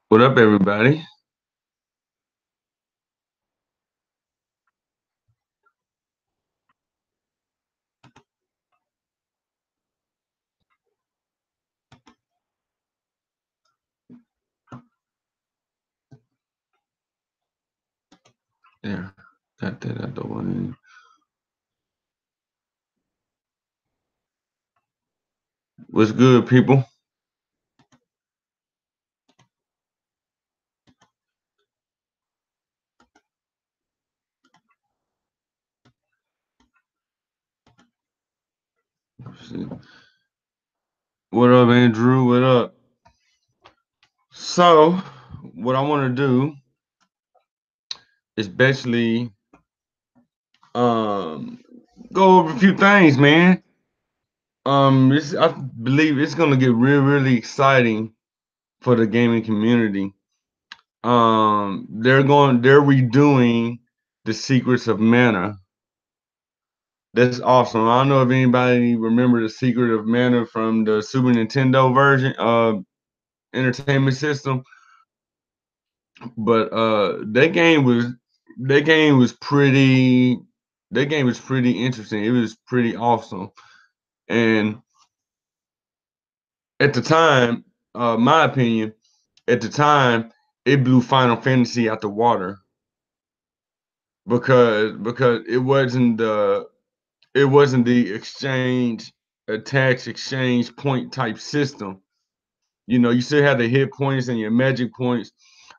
What up, everybody? Yeah, got that out the way. What's good, people? What up, Andrew? What up? So, what I want to do is basically um go over a few things, man. I believe it's gonna get really exciting for the gaming community. They're redoing the Secrets of Mana. That's awesome. I don't know if anybody remember the Secret of Mana from the Super Nintendo version entertainment system, but that game was pretty interesting. It was pretty awesome. And at the time, my opinion, at the time, it blew Final Fantasy out the water because it wasn't the exchange point type system. You still had the hit points and your magic points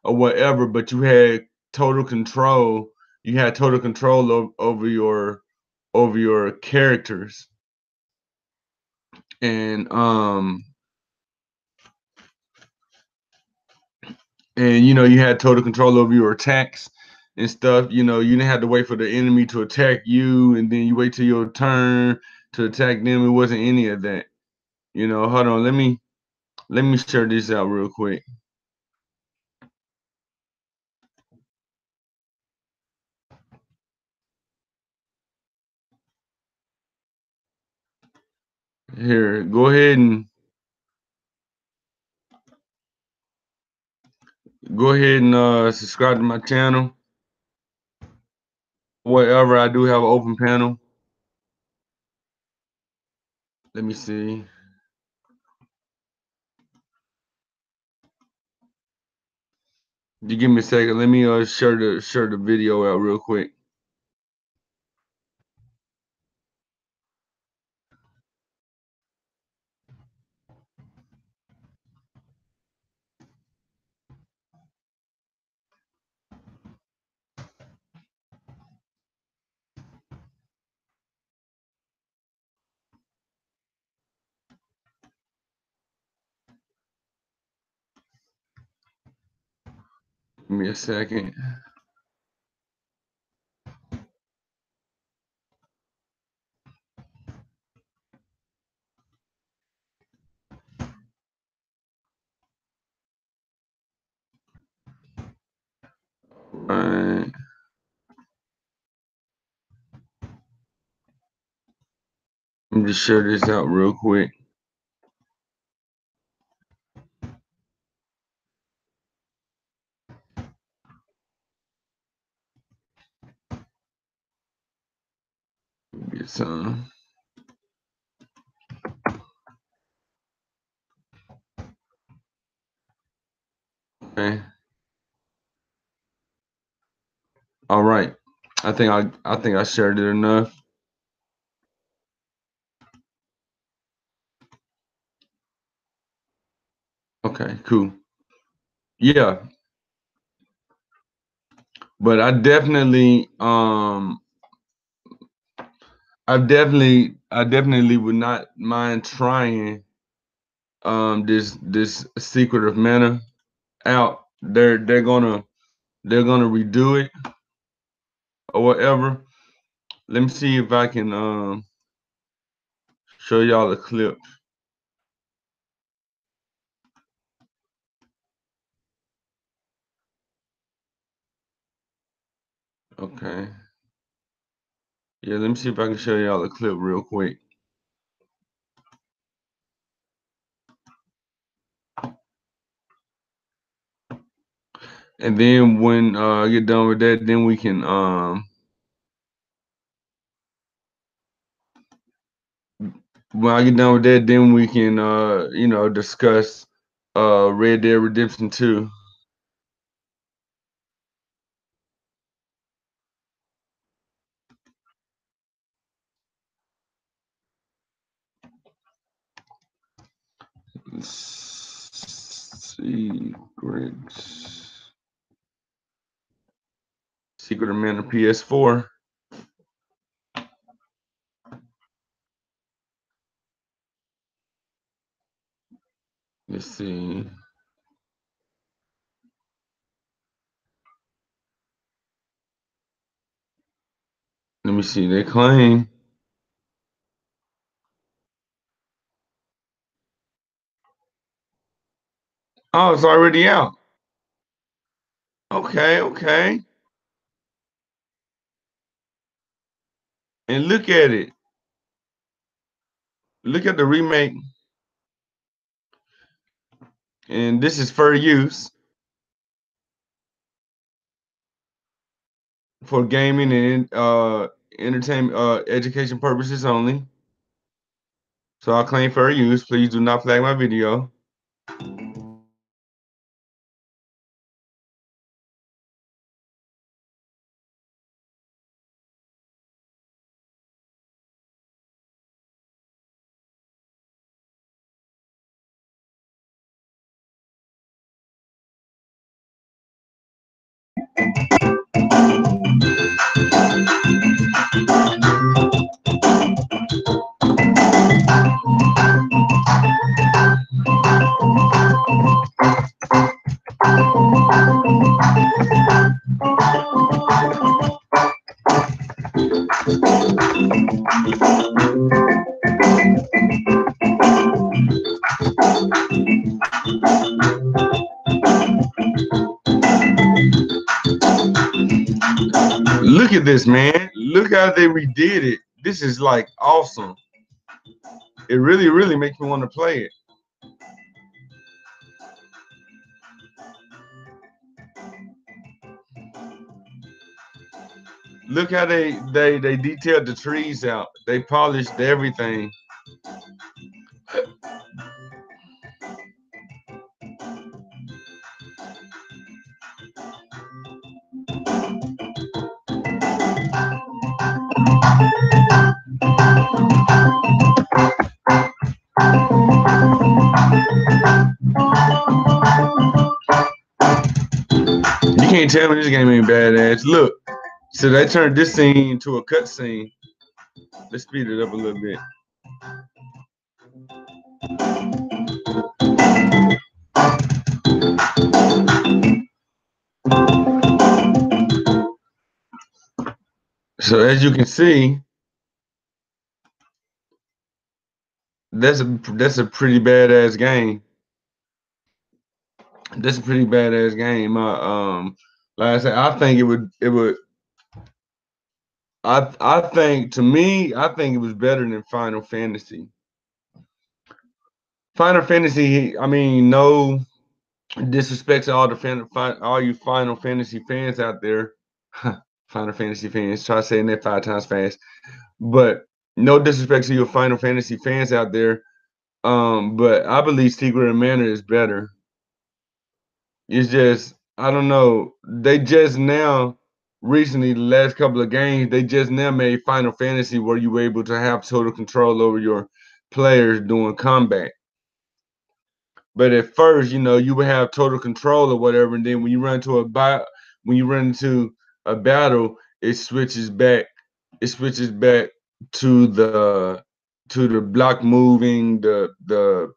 or whatever, but you had total control. You had total control over your characters, and you had total control over your attacks and stuff. You didn't have to wait for the enemy to attack you, and then you wait till your turn to attack them. It wasn't any of that. Hold on. Let me share this out real quick. Here, go ahead and subscribe to my channel. Whatever, I do have an open panel. Let me see. You give me a second. Let me share the video out real quick. Give me a second. Alright. Let me just share this out real quick. Get some. Okay. All right. I think I shared it enough. Okay, cool. Yeah, but I definitely would not mind trying this Secret of Mana out. They're gonna redo it or whatever. Let me see if I can show y'all the clip. Okay. Yeah, let me see if I can show y'all the clip real quick. And then when I get done with that, then we can when I get done with that, then we can discuss Red Dead Redemption 2. Secrets. Secret of Mana PS4. Let's see. Let me see. They claim. Oh, it's already out. Okay, okay. And look at it. Look at the remake. And this is for use for gaming and entertainment education purposes only. So I claim fair use. Please do not flag my video. Look at this, man. Look how they redid it. This is like awesome. It really, really makes me want to play it. Look how they detailed the trees out. They polished everything. You can't tell me this game ain't badass. Look, so they turned this scene into a cut scene. Let's speed it up a little bit. So as you can see, that's a pretty badass game. That's a pretty badass game. Like I said, I think it would. I think to me, I think it was better than Final Fantasy. Final Fantasy. I mean, no disrespect to all you Final Fantasy fans out there. Final Fantasy fans. Try saying that 5 times fast. But no disrespect to your Final Fantasy fans out there. But I believe Secret of Mana is better. It's just I don't know. They just now recently the last couple of games they just now made Final Fantasy where you were able to have total control over your players doing combat. But at first, you would have total control or whatever, and then when you run into a battle, it switches back. It switches back to the block moving, the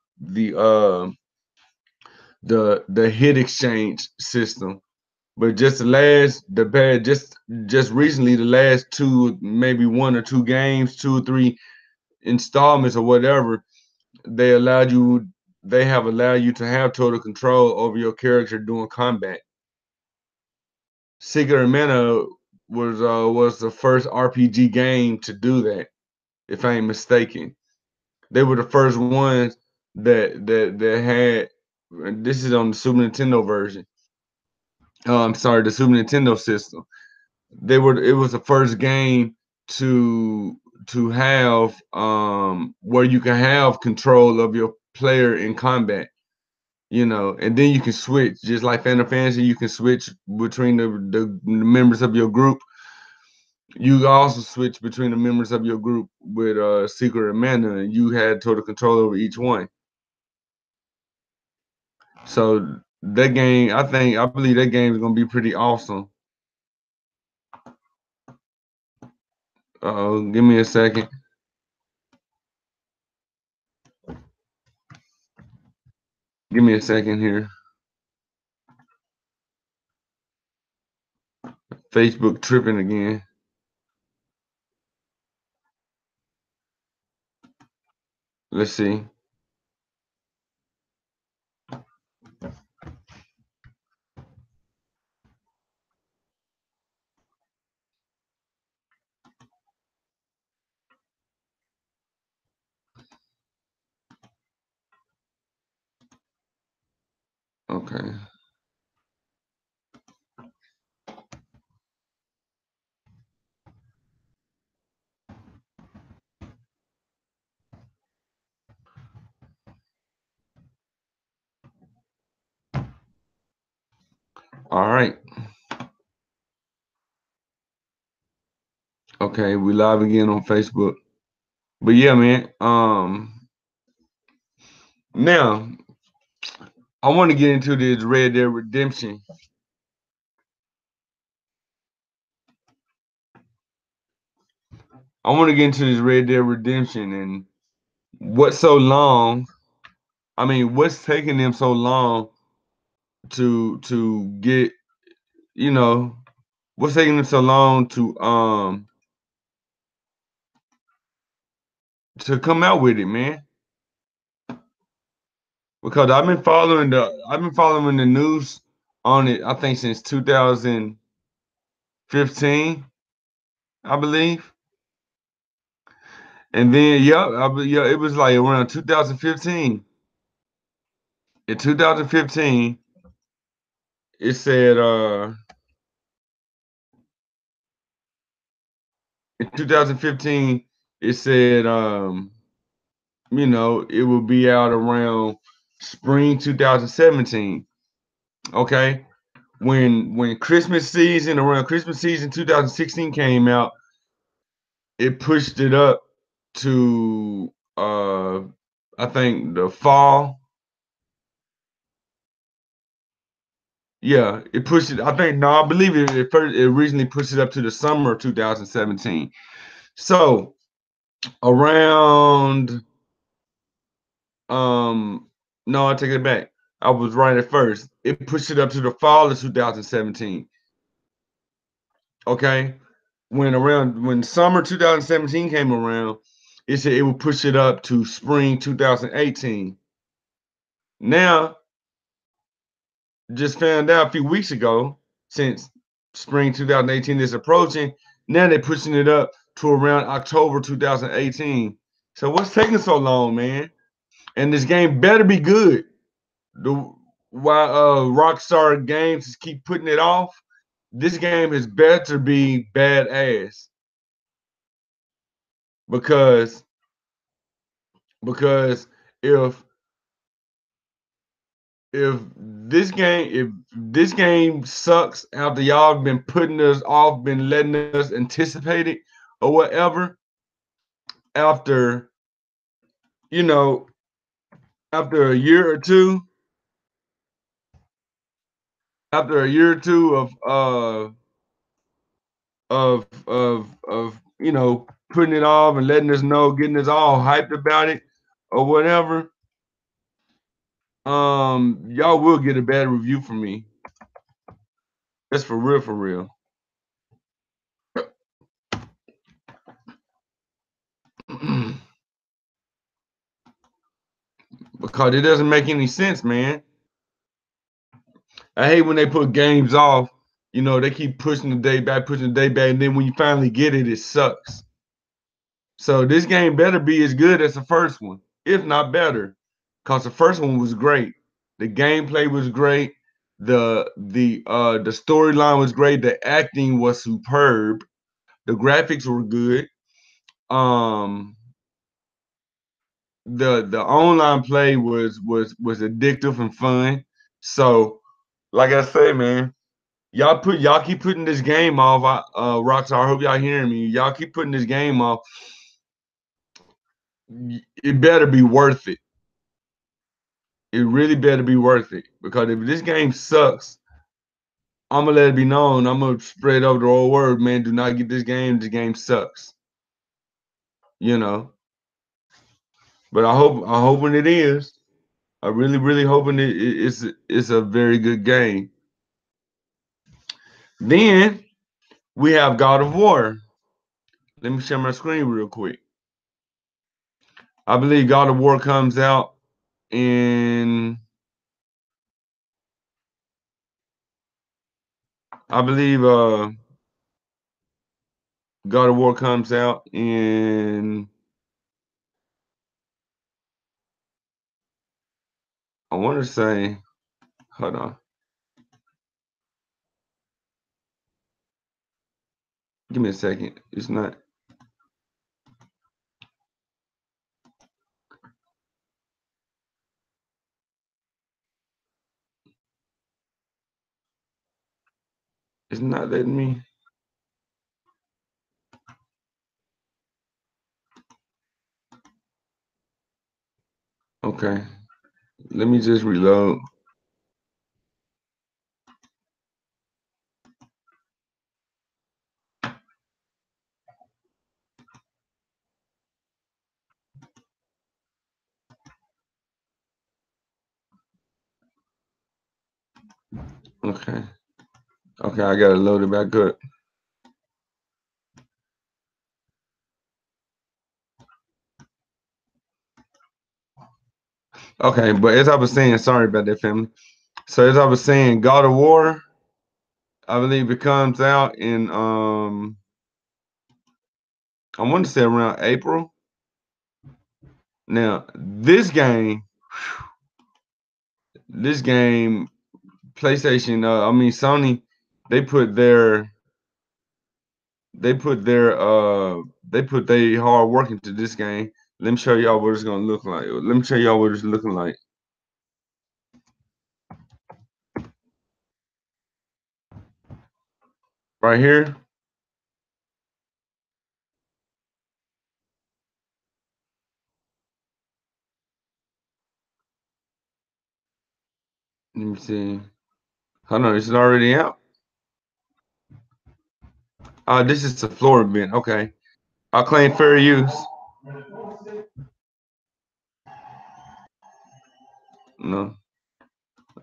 hit exchange system. But just just recently, the last two, maybe 1 or 2 games, 2 or 3 installments or whatever, they allowed you they have allowed you to have total control over your character doing combat. Secret of Mana was the first RPG game to do that, if I ain't mistaken. They were the first ones that had. This is on the Super Nintendo version. I'm sorry, the Super Nintendo system. It was the first game to have where you can have control of your player in combat, you know, and then you can switch just like Final Fantasy. You can switch between the members of your group. You can also switch between the members of your group with Secret of Mana, and you had total control over each one. So that game, I believe that game is gonna be pretty awesome. Give me a second. Give me a second here. Facebook tripping again. Let's see. Okay. All right. Okay, we live again on Facebook. But yeah, man. Now I want to get into this Red Dead Redemption. I want to get into this Red Dead Redemption and what's so long. I mean, what's taking them so long to get, you know, what's taking them so long to come out with it, man? Because I've been following the news on it, I think since 2015, I believe. And then yeah, it was like around 2015. In 2015, it said in 2015 it said you know, it will be out around spring 2017. Okay? When Christmas season around Christmas season 2016 came out, it pushed it up to I think the fall. Yeah, it pushed it. I think no, I believe it originally pushed it up to the summer of 2017. So around no, I take it back. I was right at first. It pushed it up to the fall of 2017. Okay. When summer 2017 came around, it said it would push it up to spring 2018. Now, just found out a few weeks ago, since spring 2018 is approaching, now they're pushing it up to around October 2018. So what's taking so long, man? And this game better be good. The why Rockstar Games keep putting it off, this game is better be badass because because if if this game sucks after y'all been putting us off, been letting us anticipate it or whatever, after you know, after a year or two, after a year or two of you know putting it off and letting us know, getting us all hyped about it or whatever, y'all will get a bad review from me. That's for real, for real. Because it doesn't make any sense, man. I hate when they put games off. You know, they keep pushing the day back, and then when you finally get it, it sucks. So this game better be as good as the first one, if not better, because the first one was great. The gameplay was great. The storyline was great. The acting was superb. The graphics were good. Um, the online play was addictive and fun. So, like I say, man, y'all keep putting this game off. Rockstar, I hope y'all hearing me. Y'all keep putting this game off. It better be worth it. It really better be worth it, because if this game sucks, I'm gonna let it be known. I'm gonna spread over the whole word, man. Do not get this game. This game sucks. You know. But I'm hoping it is. I really hoping it's a very good game. Then we have God of War. Let me share my screen real quick. I believe God of War comes out in, I believe God of War comes out in, I want to say, hold on. Give me a second. It's not. It's not letting me. Okay. Let me just reload. Okay. Okay, I gotta load it back up. Okay, but as I was saying, sorry about that, family. So as I was saying, God of War, I believe it comes out in I want to say around April. Now, this game, PlayStation, Sony, they put their they put their hard work into this game. Let me show y'all what it's gonna look like. Let me show y'all what it's looking like. Right here. Let me see. Hold on, is it already out? This is the floor event. Okay. I'll claim fair use. No.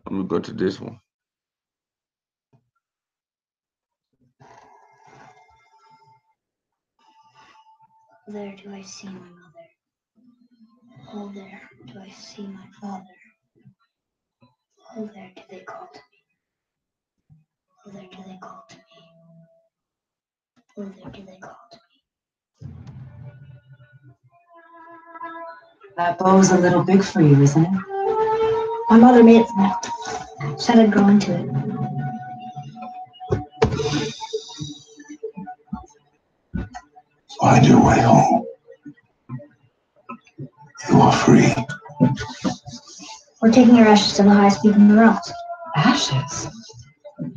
I'm gonna go to this one. There do I see my mother. Oh, there do I see my father. Oh, there do they call to me. Oh, there do they call to me. Oh, there do they call to me. That bow's a little big for you, isn't it? My mother made it for me. Said I'd grow into it. Find your way home. You are free. We're taking our ashes to the highest peak in the realms. Ashes?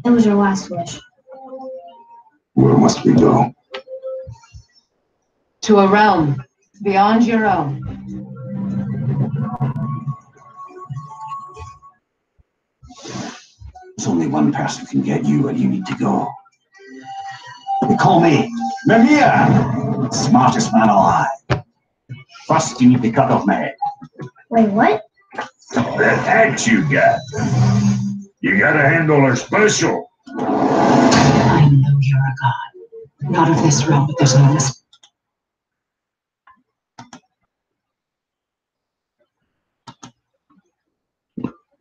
It was our last wish. Where must we go? To a realm beyond your own. There's only one path that can get you where you need to go. They call me Mamiya, smartest man alive. First, you need to cut off my head. Wait, what? That axe you got. You gotta handle her special. I know you're a god. Not of this realm, but there's no this.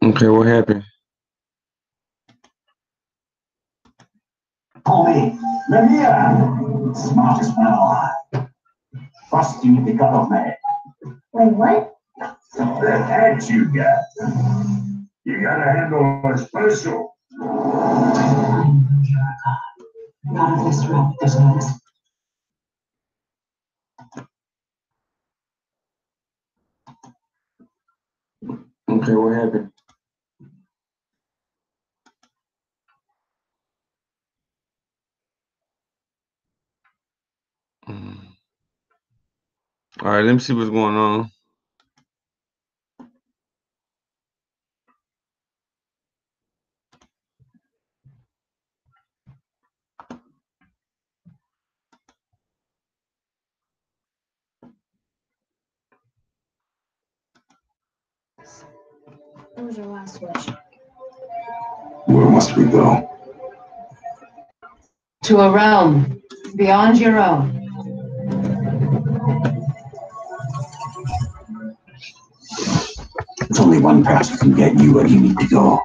Okay, what happened? Call me Mamiya, smartest man alive. First, you need to cut off my head. Wait, what? That axe you got. You gotta handle her special. I know you're a god. Not of this realm, there's no mistake. Okay, what happened? All right, let me see what's going on. What was your last wish? Where must we go? To a realm beyond your own. There's only one path that can get you where you need to go.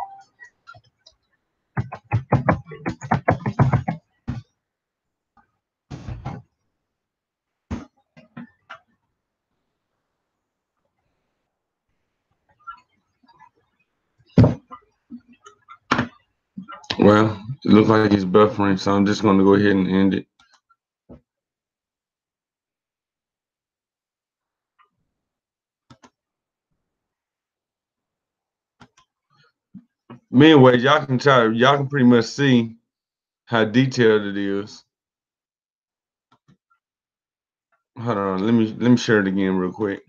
Well, it looks like it's buffering, so I'm just going to go ahead and end it. Anyway, y'all can pretty much see how detailed it is. Hold on, let me share it again real quick.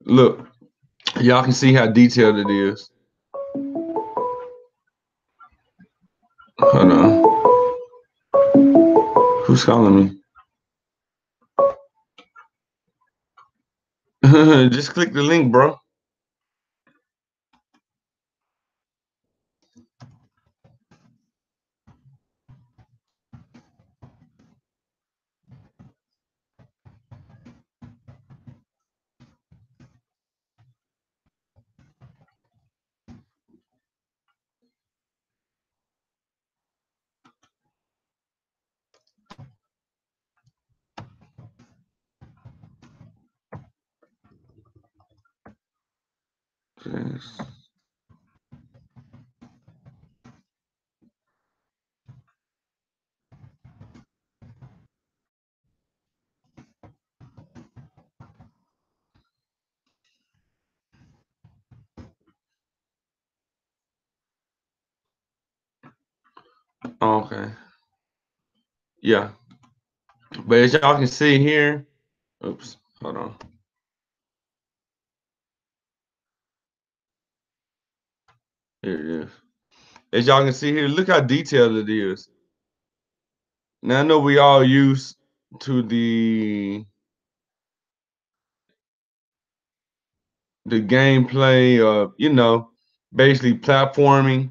Look, y'all can see how detailed it is. Hold on. Who's calling me? Just click the link, bro. Yes. Okay. Yeah. But as y'all can see here, oops, hold on. Here it is. As y'all can see here, look how detailed it is. Now I know we all used to the gameplay of, basically platforming.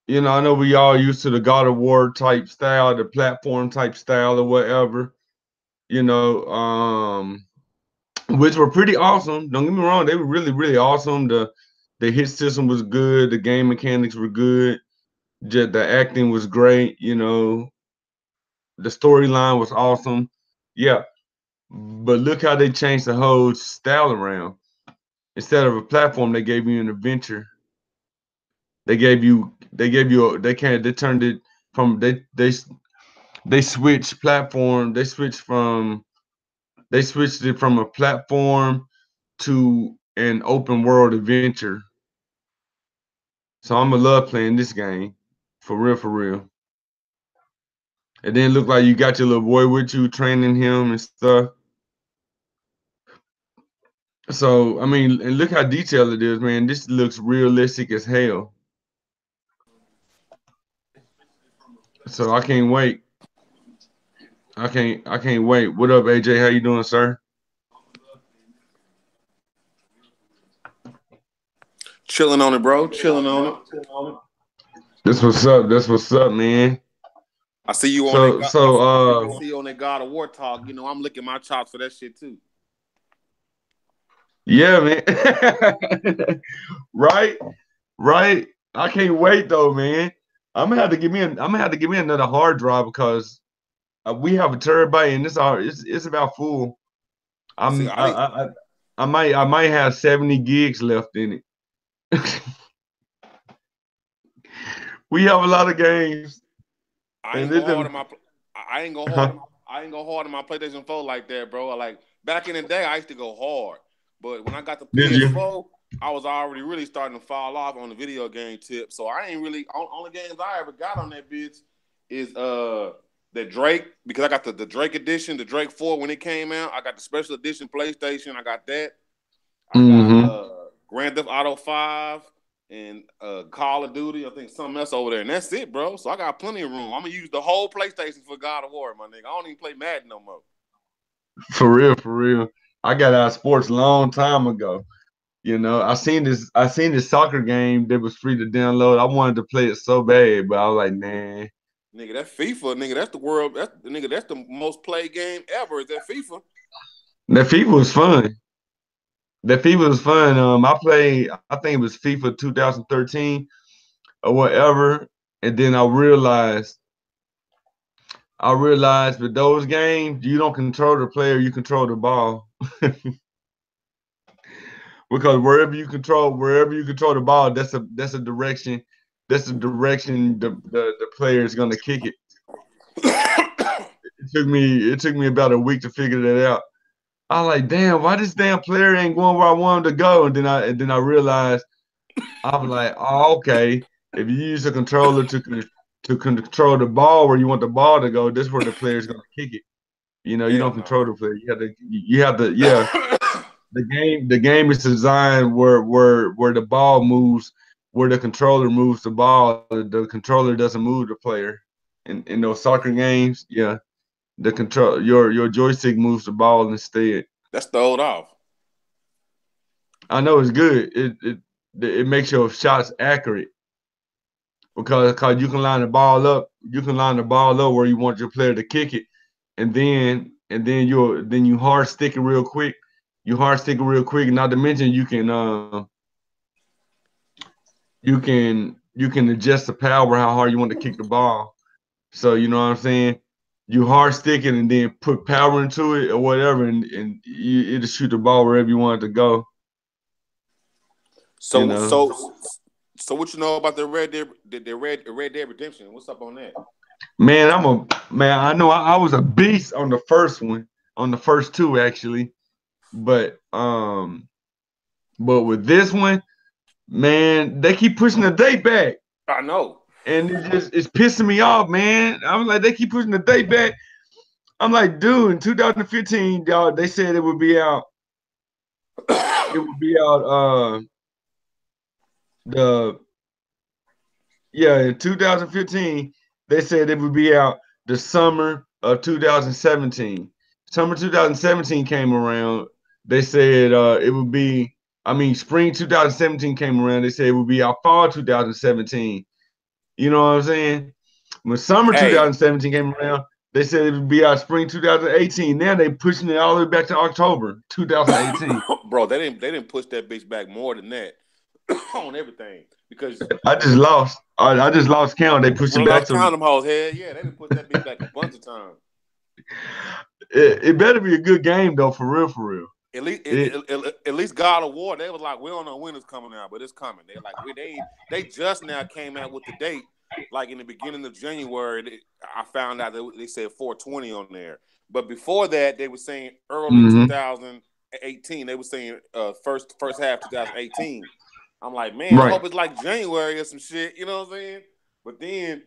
I know we all used to the God of War type style, the platform type style or whatever, which were pretty awesome. Don't get me wrong, they were really, really awesome. The hit system was good, the game mechanics were good, just the acting was great, the storyline was awesome. Yeah. But look how they changed the whole style around. Instead of a platform, they gave you an adventure. They turned it from they switched platform. They switched it from a platform to an open world adventure. So I'm gonna love playing this game, for real, for real. And then look like you got your little boy with you, training him and stuff. So I mean, and look how detailed it is, man. This looks realistic as hell. So I can't wait. I can't wait. What up, AJ? How you doing, sir? Chilling on it, bro. Chilling on it. That's what's up. That's what's up, man. I see you on I see you on that God of War talk. I'm licking my chops for that shit too. Yeah, man. Right? Right? I can't wait though, man. I'm gonna have to give me another hard drive because We have a terabyte, and it's about full. See, I might have 70 gigs left in it. We have a lot of games. I ain't go hard on my. I ain't go hard. I ain't go hard on my PlayStation 4 like that, bro. Like back in the day, I used to go hard, but when I got the PS4, I was already really starting to fall off on the video game tip. So I ain't really only games I ever got on that bitch is the Drake, because I got the Drake edition, the Drake 4 when it came out. I got the special edition PlayStation. I got that. I got Grand Theft Auto 5 and Call of Duty. I think something else over there, and that's it, bro. So I got plenty of room. I'm gonna use the whole PlayStation for God of War, my nigga. I don't even play Madden no more. For real. I got out of sports a long time ago. You know, I seen this soccer game that was free to download. I wanted to play it so bad, but I was like, nah. Nigga, that FIFA, nigga, that's the world. That's the most played game ever. Is that FIFA? That FIFA was fun. I played, I think it was FIFA 2013 or whatever, and then I realized with those games, you don't control the player, you control the ball. Because wherever you control the ball, that's a direction. That's the direction the player is gonna kick it. It took me about a week to figure that out. I was like, damn, why this damn player ain't going where I want him to go? And then I realized, I was like, oh, okay. If you use a controller to control the ball where you want the ball to go, this is where the player's gonna kick it. You know, you don't control the player. You have to yeah. The game is designed where the ball moves, where the controller moves the ball. The controller doesn't move the player. In those soccer games, yeah, the control your joystick moves the ball instead. That's throwed off. I know it's good. It makes your shots accurate because you can line the ball up. You can line the ball up where you want your player to kick it, and then you hard stick it real quick. You hard stick it real quick. Not to mention you can adjust the power how hard you want to kick the ball. So you know what I'm saying. You hard stick it and then put power into it or whatever, and it'll shoot the ball wherever you want it to go. So so what you know about the Red Dead Redemption? What's up on that? Man, I know I was a beast on the first one, on the first two actually. But with this one, man, they keep pushing the date back. I know. And it's pissing me off, man. I'm like, they keep pushing the date back. I'm like, dude, in 2015, y'all, they said it would be out. It would be out in 2015, they said it would be out the summer of 2017. Summer 2017 came around. They said it would be, spring 2017 came around. They said it would be out fall 2017. You know what I'm saying? When summer 2017 came around, they said it would be out spring 2018. Now they pushing it all the way back to October 2018. Bro, they didn't push that bitch back more than that on everything because I just lost. I just lost count. They pushed it back to count them hoes. Hell yeah, they didn't push that bitch back a bunch of times. It better be a good game though, for real. At least God of War, they was like, we don't know when it's coming out, but it's coming. They're like, they just now came out with the date, like in the beginning of January. I found out that they said 420 on there, but before that, they were saying early 2018. They were saying first half 2018. I'm like, man, I hope it's like January or some shit. You know what I'm saying? But then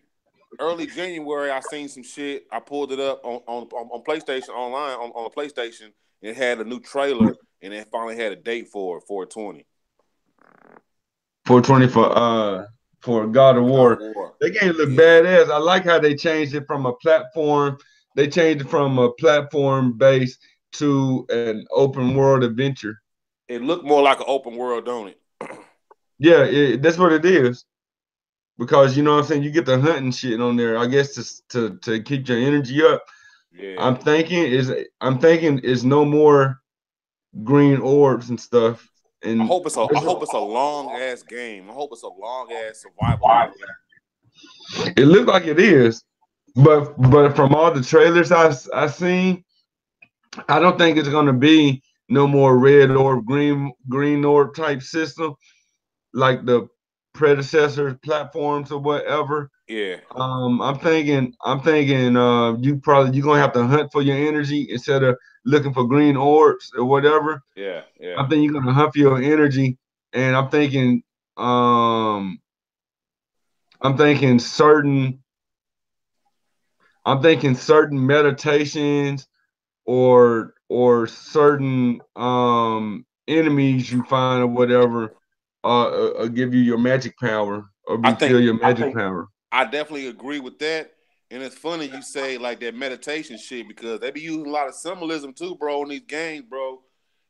early January, I seen some shit. I pulled it up on PlayStation online on the PlayStation. It had a new trailer, and it finally had a date for it, 420. 420 for God of War. That game look badass. I like how they changed it from a platform. They changed it from a platform base to an open world adventure. It looked more like an open world, don't it? Yeah, that's what it is. Because you know what I'm saying, you get the hunting shit on there. I guess to keep your energy up. Yeah. I'm thinking is no more green orbs and stuff. And I hope it's a long ass game. I hope it's a long ass survival game. It looks like it is. But from all the trailers I seen, I don't think it's gonna be no more red orb, green orb type system like the predecessor platforms or whatever. Yeah. I'm thinking you're gonna have to hunt for your energy instead of looking for green orbs or whatever. Yeah. I think you're gonna hunt for your energy, and um I'm thinking certain I'm thinking certain meditations or certain enemies you find or whatever give you your magic power or I refill think your magic power. I definitely agree with that. And it's funny you say like that meditation shit because they be using a lot of symbolism too, bro, in these games, bro.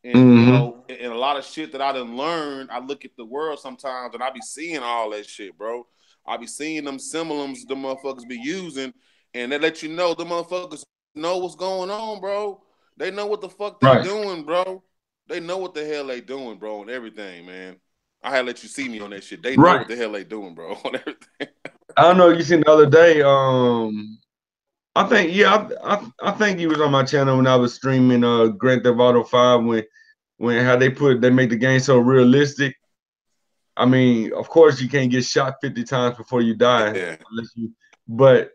And you Mm-hmm. know, and a lot of shit that I done learned, I look at the world sometimes and I be seeing all that shit, bro. I be seeing them symbolisms the motherfuckers be using, and they let you know the motherfuckers know what's going on, bro. They know what the fuck they Right. doing, bro. They know what the hell they doing, bro, and everything, man. I had to let you see me on that shit. They know Right. what the hell they doing, bro, on everything. I don't know. You seen the other day. I think yeah. I think you was on my channel when I was streaming Grand Theft Auto 5 when how they make the game so realistic. I mean, of course you can't get shot 50 times before you die Yeah. unless you. But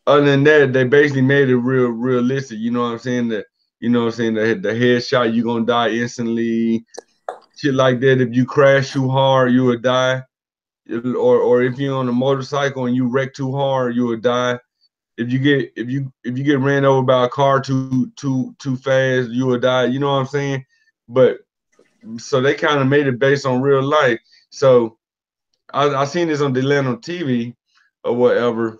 other than that, they basically made it realistic. You know what I'm saying? That you know what I'm saying the headshot you're gonna die instantly. Shit like that. If you crash too hard, you would die. Or if you're on a motorcycle and you wreck too hard, you would die. If you get ran over by a car too fast, you will die. You know what I'm saying? But so they kind of made it based on real life. So I seen this on Deland on TV or whatever,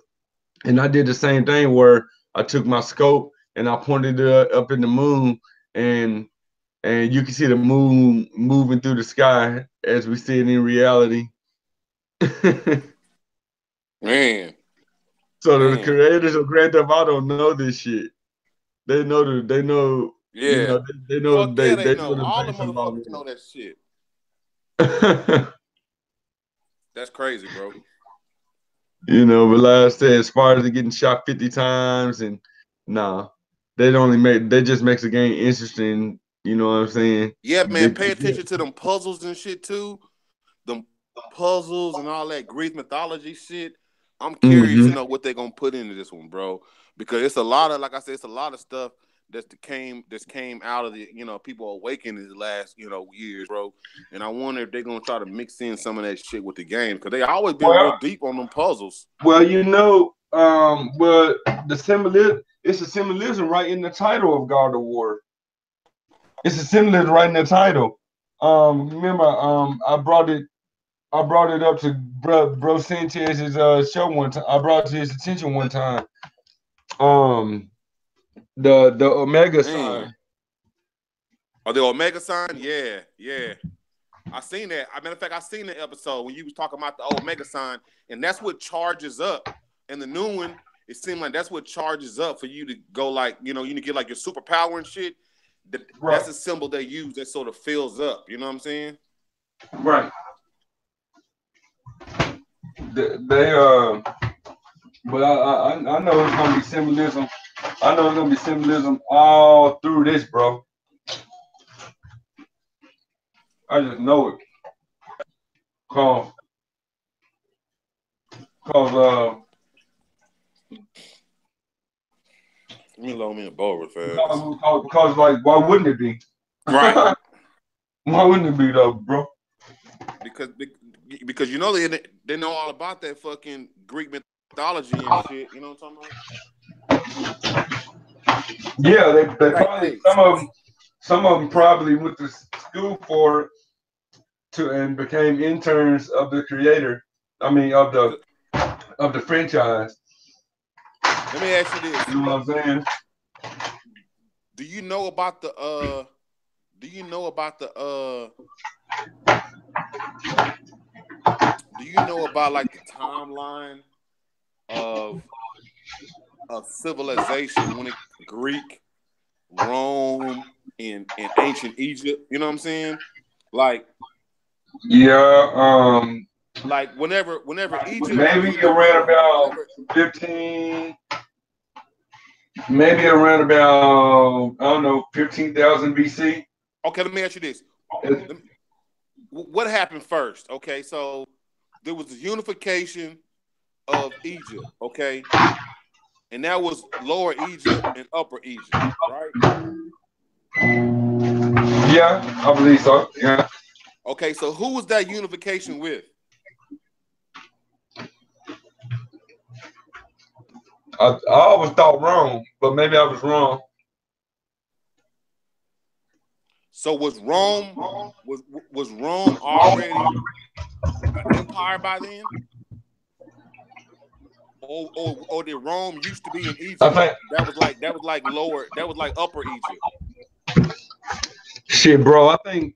and I did the same thing where I took my scope and I pointed it up in the moon, and you can see the moon moving through the sky as we see it in reality. Man. So the Man. creators of Grand Theft Auto know this shit. They know, you Yeah. know, they know Fuck yeah, they they know. know the All the base about motherfuckers know that shit. it. That's crazy, bro. But like I said, as far as it getting shot 50 times and nah, they just makes the game interesting. You know what I'm saying? Yeah, man, They, pay attention to them puzzles and shit too. Them puzzles and all that Greek mythology shit. I'm curious to hmm know what they're gonna put into this one, bro. Because it's a lot of, like I said, it's a lot of stuff that's came out of the people awakening these last years, bro. And I wonder if they're gonna try to mix in some of that shit with the game because they always been real Well, deep on them puzzles. well, the symbolism it's a symbolism right in the title of God of War. It's a symbolism right in the title. Remember, I brought it up to bro Sanchez's show one time. I brought it to his attention one time. Um, the Omega Man, sign. or the Omega sign? Yeah, yeah. I seen that. As a matter of fact, I seen the episode when you was talking about the Omega sign, and that's what charges up. And the new one, it seemed like that's what charges up for you to go like, you need to get like your superpower and shit. That's Right, a symbol they use that sort of fills up. You know what I'm saying? right. They but I know it's gonna be symbolism. I know it's gonna be symbolism all through this, bro. I just know it. Cause, cause Let me load me a bowl real fast. because like why wouldn't it be? Right. Why wouldn't it be though, bro? Because they know all about that fucking Greek mythology and shit. You know what I'm talking Yeah, they about? probably Hey, some of them probably went to school for it and became interns of the creator. I mean of the franchise. let me ask you this: You know what I'm saying? Do you know about the Do you know about the Do you know about like the timeline of civilization when it Greek, Rome, and ancient Egypt? You know what I'm saying? Like, Yeah, Like whenever Egypt, maybe around about 15. Maybe around about, I don't know, 15,000 BC. Okay, let me ask you this. What happened first? Okay, so there was the unification of Egypt, okay? And that was Lower Egypt and Upper Egypt, right? Yeah, I believe so. Yeah. Okay, so who was that unification with? I always thought wrong, but maybe I was wrong. So was Rome already an empire by then? Or did Rome used to be in Egypt? I think that was like Upper Egypt. Shit, bro. I think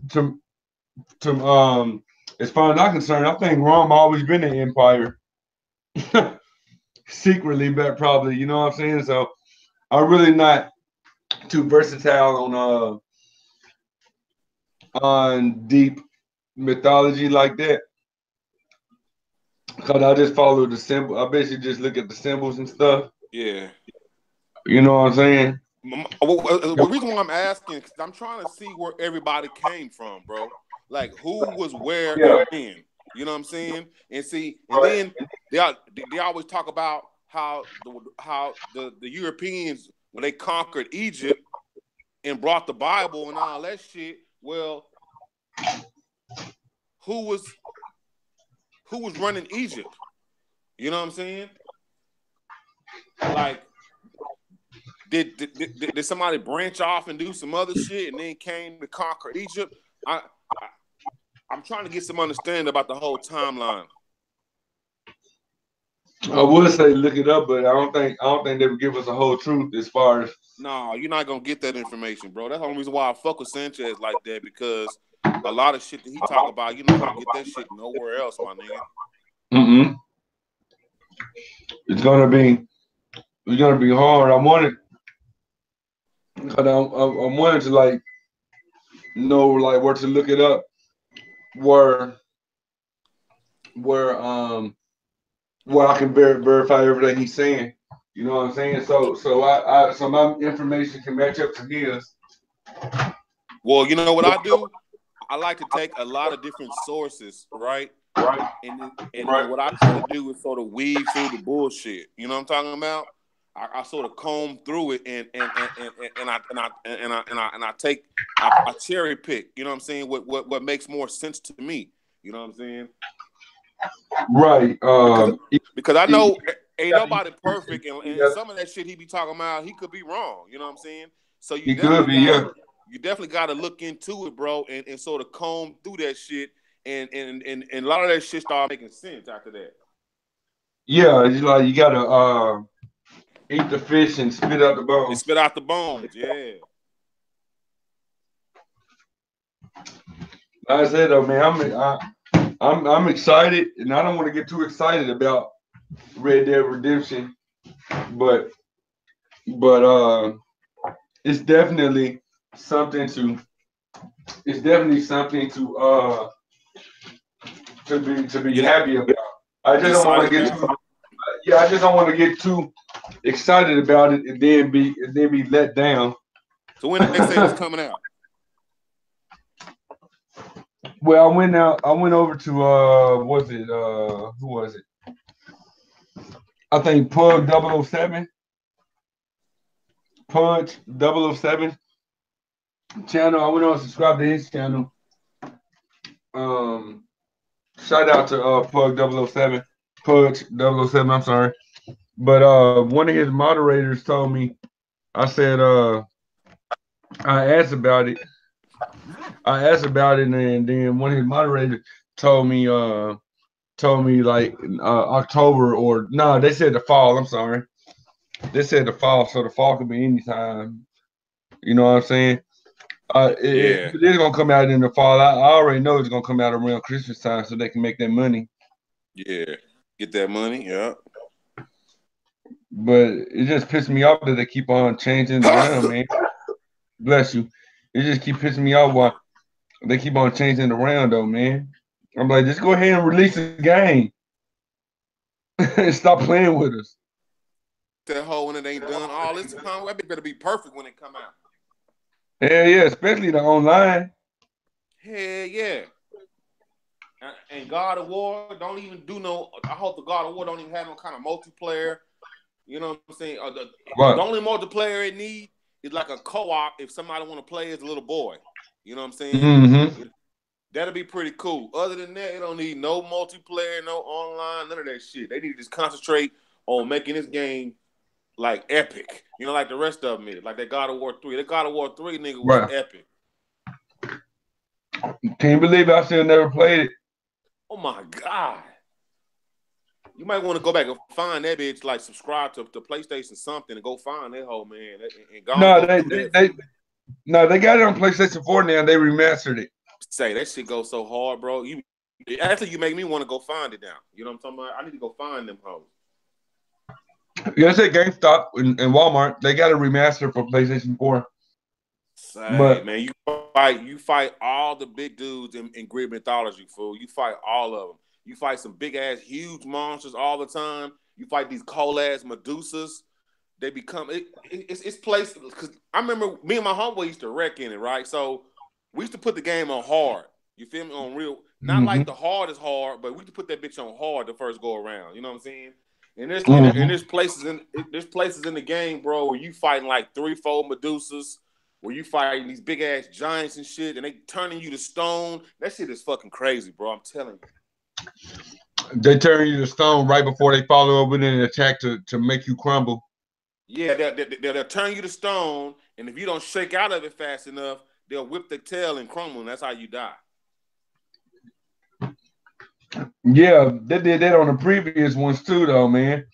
to as far as I'm concerned, I think Rome always been an empire. Secretly, but probably, you know what I'm saying? So I'm really not too versatile on deep mythology like that. Cause I just follow the symbol. I basically just look at the symbols and stuff. Yeah. You know what I'm saying? The reason why I'm asking, because I'm trying to see where everybody came from, bro. Like who was where and when. You know what I'm saying? And see, and then they always talk about how the Europeans, when they conquered Egypt and brought the Bible and all that shit. Well, who was running Egypt? You know what I'm saying? Like, did somebody branch off and do some other shit and then came to conquer Egypt? I'm trying to get some understanding about the whole timeline. I would say look it up, but I don't think they would give us a whole truth as far as. No, you're not gonna get that information, bro. That's the only reason why I fuck with Sanchez like that, because a lot of shit that he talk about, you're not gonna get that shit nowhere else, my nigga. It's gonna be hard. I wanted to like know like where to look it up, where I can verify everything he's saying. You know what I'm saying? So my information can match up to his. Well, you know what I do? I like to take a lot of different sources, right? Right. And what I try to do is sort of weave through the bullshit. You know what I'm talking about? I sort of comb through it and I cherry pick. You know what I'm saying? What makes more sense to me? You know what I'm saying? Right. Because I know ain't nobody perfect, and some of that shit he be talking about, he could be wrong. You know what I'm saying? So you definitely got to look into it, bro, and sort of comb through that shit, and a lot of that shit start making sense after that. Yeah, it's like you gotta eat the fish and spit out the bones. And spit out the bones, yeah. Like I said though, man, I'm excited, and I don't want to get too excited about Red Dead Redemption, but it's definitely something to be happy about. I just don't want to get too excited about it and then be let down. So when did they say it's coming out? Well, I went over to who was it? I think Pug 007. Punch 007 channel. I went on and subscribed to his channel. Shout out to Pug 007. Pudge 007, I'm sorry. But one of his moderators told me, I said, I asked about it, and then one of his moderators told me like October or no, they said the fall. I'm sorry, they said the fall, so the fall could be anytime. You know what I'm saying? It is gonna come out in the fall. I already know it's gonna come out around Christmas time, so they can make that money. Yeah, get that money. Yeah. But it just pissed me off that they keep on changing around, man. Bless you. It just keep pissing me off why they keep on changing around, though, man. I'm like, just go ahead and release the game. And stop playing with us. That whole when it ain't done all this time, that better be perfect when it come out. Hell yeah, especially the online. Hell yeah. And God of War don't even do no. I hope the God of War don't even have no kind of multiplayer. You know what I'm saying? The only multiplayer it need is like a co-op if somebody want to play as a little boy. You know what I'm saying? Mm-hmm. That'll be pretty cool. Other than that, it don't need no multiplayer, no online, none of that shit. They need to just concentrate on making this game like epic. You know, like the rest of them is. Like that God of War 3. That God of War 3 nigga was epic. Can you believe I still never played it? Oh my God. You might want to go back and find that bitch, like subscribe to PlayStation something and go find that whole man. They got it on PlayStation 4 now. They remastered it. Say that shit goes so hard, bro. You make me want to go find it now. You know what I'm talking about? I need to go find them hoes. Yeah, it's at GameStop and Walmart. They got a remaster for PlayStation 4. Man, you fight all the big dudes in Greek mythology, fool. You fight all of them. You fight some big ass, huge monsters all the time. You fight these cold ass Medusas. They become it's places. Because I remember me and my homeboy used to wreck in it, right? So we used to put the game on hard. You feel me? On real, not like the hard is hard, but we used to put that bitch on hard the first go around. You know what I'm saying? And there's places in the game, bro, where you fighting like 3-4 Medusas, where you fighting these big ass giants and shit, and they turning you to stone. That shit is fucking crazy, bro. I'm telling you. They turn you to stone right before they follow up with an attack to make you crumble. Yeah, they'll turn you to stone, and if you don't shake out of it fast enough, they'll whip their tail and crumble, and that's how you die. Yeah, they did that on the previous ones too, though, man.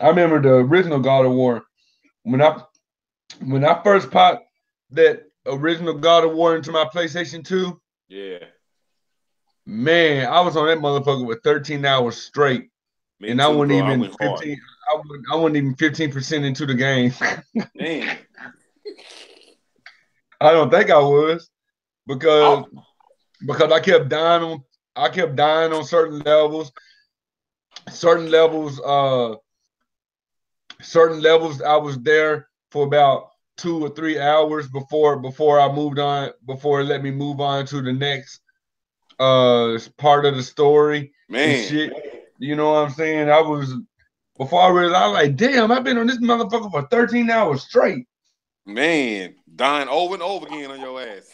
I remember the original God of War. When I first popped that original God of War into my PlayStation 2, yeah, man, I was on that motherfucker with 13 hours straight. And I wasn't even 15. I wasn't even 15% into the game. Man. I don't think I was because I kept dying on certain levels. Certain levels I was there for about 2 or 3 hours before I moved on, before it let me move on to the next part of the story. Man. And shit. You know what I'm saying? Before I realized, I was like, damn, I've been on this motherfucker for 13 hours straight. Man, dying over and over again on your ass.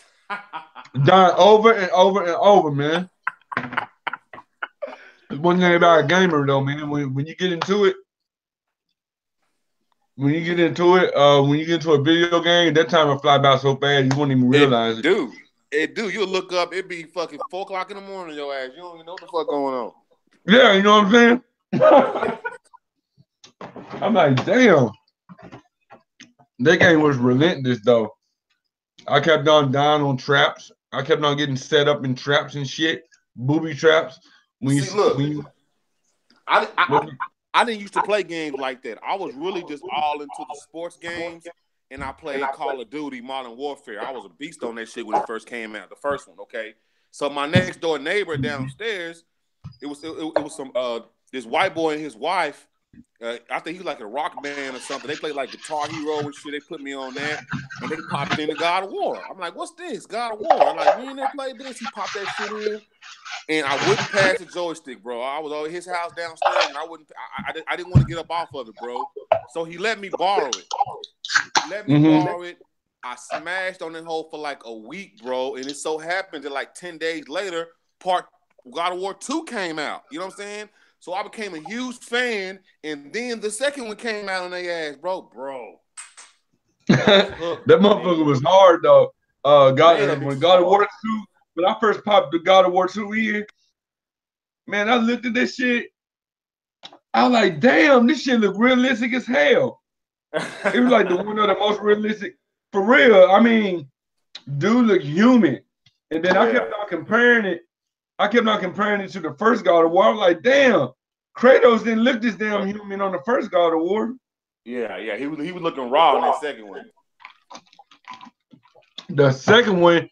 Dying over and over and over, man. One thing about a gamer, though, man, when you get into it, when you get into a video game, that time will fly by so fast you won't even realize it. You'll look up, it be fucking 4 o'clock in the morning on your ass. You don't even know what the fuck going on. Yeah, you know what I'm saying? I'm like, damn. That game was relentless, though. I kept on dying on traps. I kept on getting set up in traps and shit, booby traps. I didn't used to play games like that. I was really just all into the sports games, and I played Call of Duty Modern Warfare. I was a beast on that shit when it first came out, the first one, okay? So my next door neighbor downstairs, it was some this white boy and his wife. I think he was like a rock band or something. They played like Guitar Hero and shit. They put me on that, and they popped into God of War. I'm like, what's this? God of War. I'm like, you ain't never played this? He popped that shit in, and I wouldn't pass the joystick, bro. I was over his house downstairs, and I didn't want to get up off of it, bro. So he let me borrow it. I smashed on that hole for like a week, bro, and it so happened that like 10 days later, God of War 2 came out. You know what I'm saying? So I became a huge fan, and then the second one came out on their ass, bro. That motherfucker was hard, though. When God of War 2, when I first popped the God of War 2 in, man, I looked at this shit. I was like, damn, this shit look realistic as hell. It was like one of the most realistic, for real. I mean, dude looked human. And then I kept on comparing it. To the first God of War. I was like, damn, Kratos didn't look this damn human on the first God of War. Yeah, he was looking raw in that second one. The second one,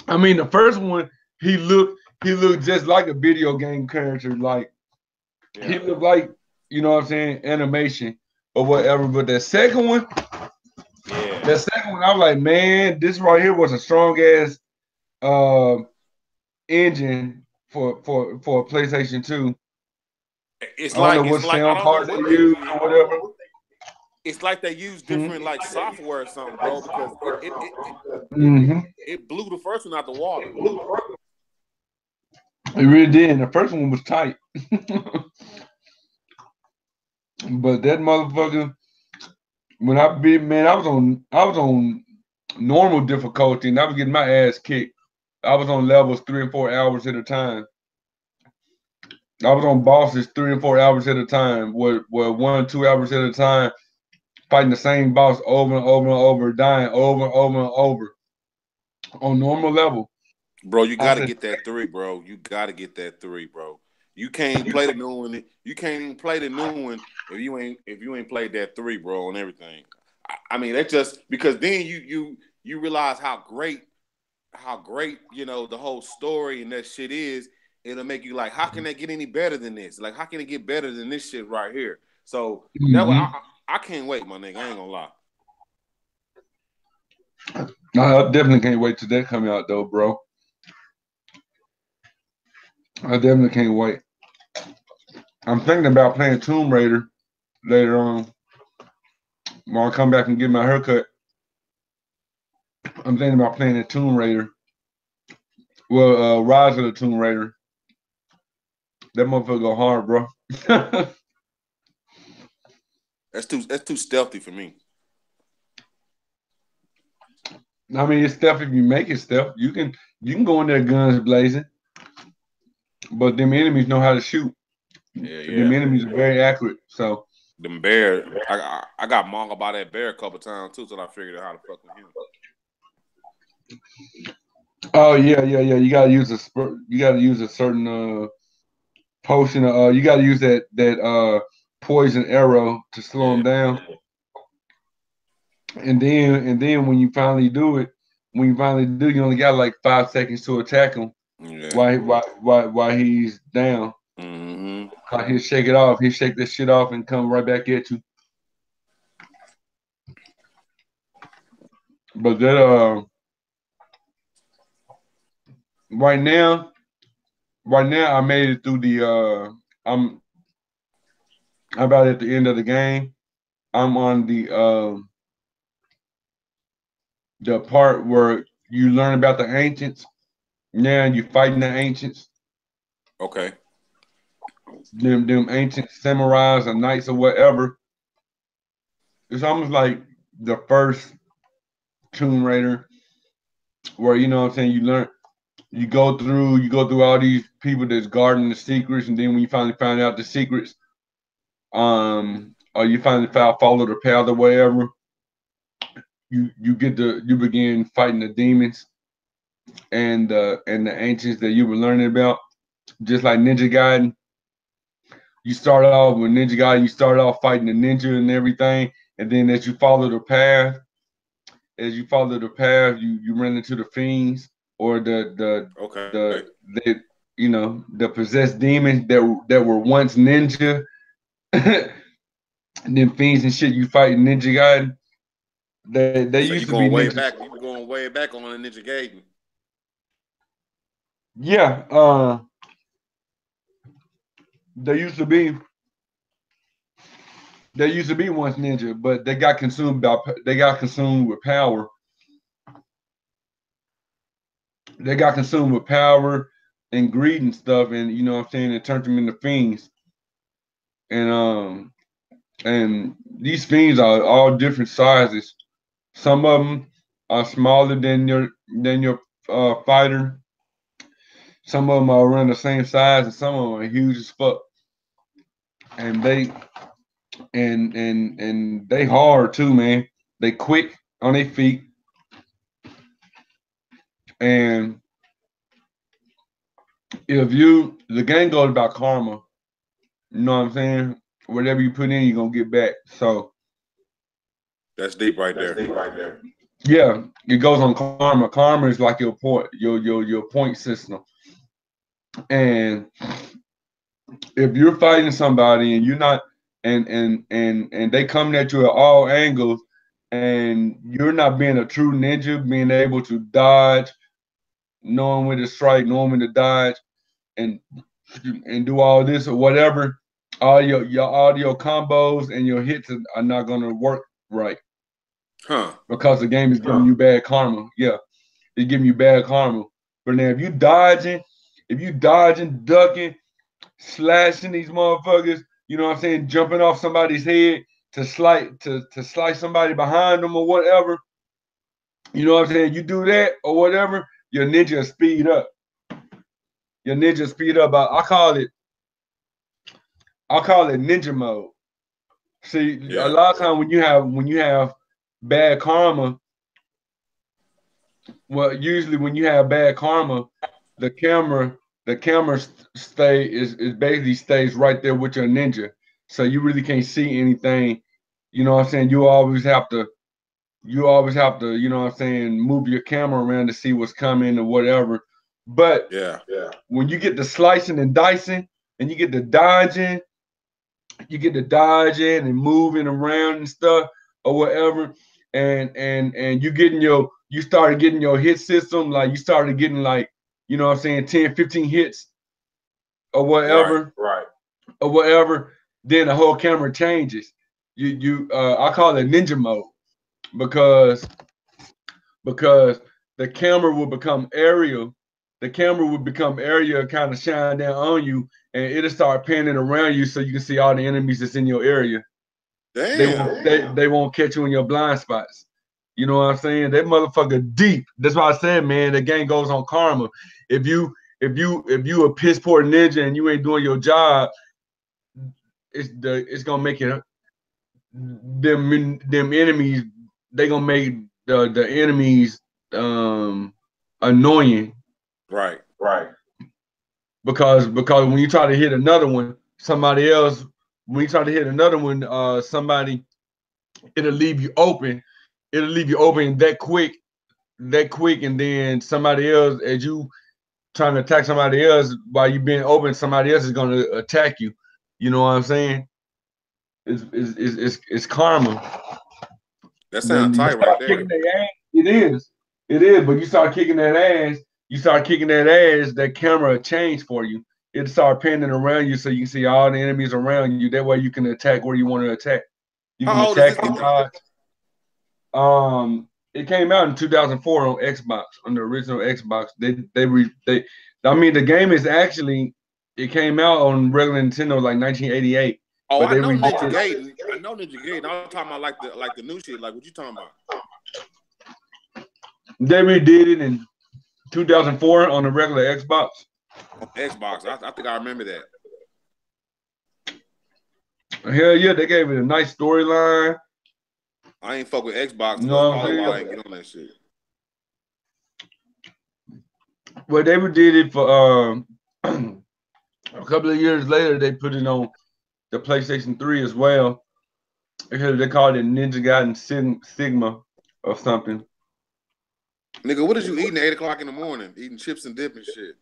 I mean, the first one, he looked he looked just like a video game character. Like he looked like, you know what I'm saying, animation or whatever. But that second one, I was like, man, this right here was a strong ass engine for PlayStation 2. It's I don't like know what I sound don't cards know they what they use did. or whatever. It's like they use different like software or something, bro, because it blew the first one out the water. It really did. And the first one was tight. But that motherfucker, when I beat, man, I was on normal difficulty and I was getting my ass kicked. I was on levels 3 and 4 hours at a time. I was on bosses 3 and 4 hours at a time, where 1 or 2 hours at a time, fighting the same boss over and over and over, dying over and over and over on normal level. Bro, you got to get that 3, bro. You got to get that 3, bro. You can't play the new one. You can't even play the new one if you ain't played that 3, bro, on everything. I mean, that's just because then you realize how great you know the whole story and that shit is. It'll make you like, how can they get any better than this? Like, how can it get better than this shit right here? So that I can't wait, my nigga. I ain't gonna lie. I definitely can't wait till that come out though, bro. I definitely can't wait. I'm thinking about playing Tomb Raider later on. When I come back and get my haircut, I'm thinking about playing the Tomb Raider. Well, Rise of the Tomb Raider. That motherfucker go hard, bro. That's too stealthy for me. I mean, it's stealth if you make it stealth. You can go in there guns blazing, but them enemies know how to shoot. Them enemies are very accurate. So them bear, I got mauled by that bear a couple times too, so I figured out how to fuck with him. Oh yeah. You gotta use a certain potion. You gotta use that poison arrow to slow him down. And then when you finally do it, you only got like 5 seconds to attack him. Yeah. While he's down. He'll shake it off. He'll shake this shit off and come right back at you. But that right now I made it through the I'm about at the end of the game. I'm on the part where you learn about the ancients. Now you're fighting the ancients. Okay. Them ancient samurais or knights or whatever. It's almost like the first Tomb Raider, where you know what I'm saying, you go through all these people that's guarding the secrets, and then when you finally find out the secrets, or you finally follow the path or whatever, you begin fighting the demons and the ancients that you were learning about, just like Ninja Gaiden. You start off with Ninja Gaiden, you start off fighting the ninja and everything, and then as you follow the path, you run into the fiends or the possessed demons that were once ninja. And then fiends and shit you fight in Ninja Gaiden. They so used to be way ninjas. back. You were going way back on the Ninja Gaiden. Yeah, they used to be once ninja, but they got consumed with power. They got consumed with power and greed and stuff, and you know what I'm saying, it turned them into fiends. And these fiends are all different sizes. Some of them are smaller than your fighter. Some of them are around the same size, and some of them are huge as fuck. And they hard too, man. They quick on their feet, and the game goes about karma. You know what I'm saying? Whatever you put in, you're gonna get back. So that's deep right there. Yeah, it goes on karma. Karma is like your point system. And if you're fighting somebody and you're not, and they coming at you at all angles, and you're not being a true ninja, being able to dodge, knowing when to strike, knowing when to dodge, and do all this or whatever, all your combos and your hits are not gonna work right. Because the game is giving you bad karma. Yeah, it's giving you bad karma. But now if you dodging, ducking, slashing these motherfuckers, you know what I'm saying, jumping off somebody's head to slice somebody behind them or whatever, you know what I'm saying, you do that or whatever, your ninja speed up. Your ninja speed up. I call it ninja mode. See, a lot of time when you have bad karma, well, usually when you have bad karma, the camera basically stays right there with your ninja. So you really can't see anything. You know what I'm saying? You always have to, you know what I'm saying, move your camera around to see what's coming or whatever. But when you get the slicing and dicing and you get the dodging and moving around and stuff or whatever, and you started getting your hit system, like you started getting, like, you know what I'm saying, 10, 15 hits or whatever, or whatever, then the whole camera changes. I call it ninja mode because the camera will become aerial. The camera will become aerial, kind of shine down on you, and it'll start panning around you so you can see all the enemies that's in your area. Damn. They won't catch you in your blind spots. You know what I'm saying? That motherfucker deep. That's why I said, man, the game goes on karma. If you a piss poor ninja and you ain't doing your job, it's gonna make it them enemies. They gonna make the enemies annoying. Right. Because when you try to hit another one, somebody else, when you try to hit another one, somebody, it'll leave you open. It'll leave you open that quick, and then somebody else, as you trying to attack somebody else while you being open, somebody else is gonna attack you. You know what I'm saying? It's karma. That sounds tight right there. It is, but you start kicking that ass, that camera change for you. It start panning around you so you can see all the enemies around you. That way you can attack where you want to attack. You can attack and dodge. It came out in 2004 on Xbox, on the original Xbox. I mean, the game is actually, it came out on regular Nintendo like 1988. Oh, I know Ninja Gaiden. I'm talking about like the new shit. Like, what you talking about? They redid it in 2004 on the regular Xbox. On Xbox, I think I remember that. Hell yeah, they gave it a nice storyline. I ain't fuck with Xbox. No, probably why I ain't get on that shit. Well, they redid it for a couple of years later. They put it on the PlayStation 3 as well. They called it Ninja Gaiden Sigma or something. Nigga, what is you eating at 8 o'clock in the morning? Eating chips and dip and shit.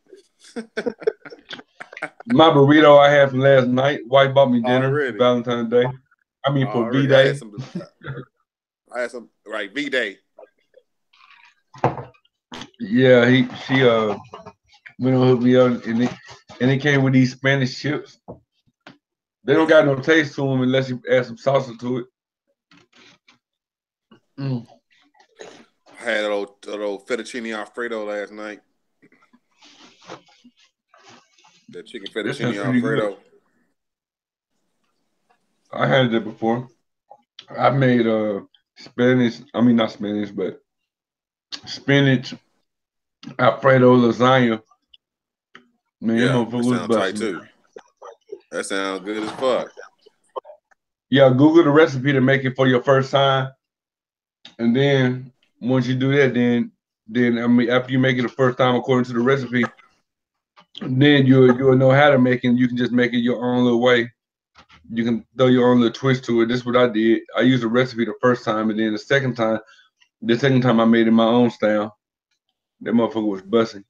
My burrito I had from last night. Wife bought me dinner for Valentine's Day. I mean, for V-Day. I had some right, V-Day. Yeah, she went on hook me up, and it came with these Spanish chips. They don't got no taste to them unless you add some salsa to it. I had that old fettuccine Alfredo last night. That chicken fettuccine Alfredo. I had that before. I made spinach Alfredo lasagna. Man, yeah, that sounds tight too. That sounds good as fuck. Yeah, Google the recipe to make it for your first time, and then once you do that, then I mean, after you make it the first time according to the recipe, then you'll know how to make it. And you can just make it your own little way. You can throw your own little twist to it. This is what I did. I used the recipe the first time, and then the second time I made it my own style. That motherfucker was busting.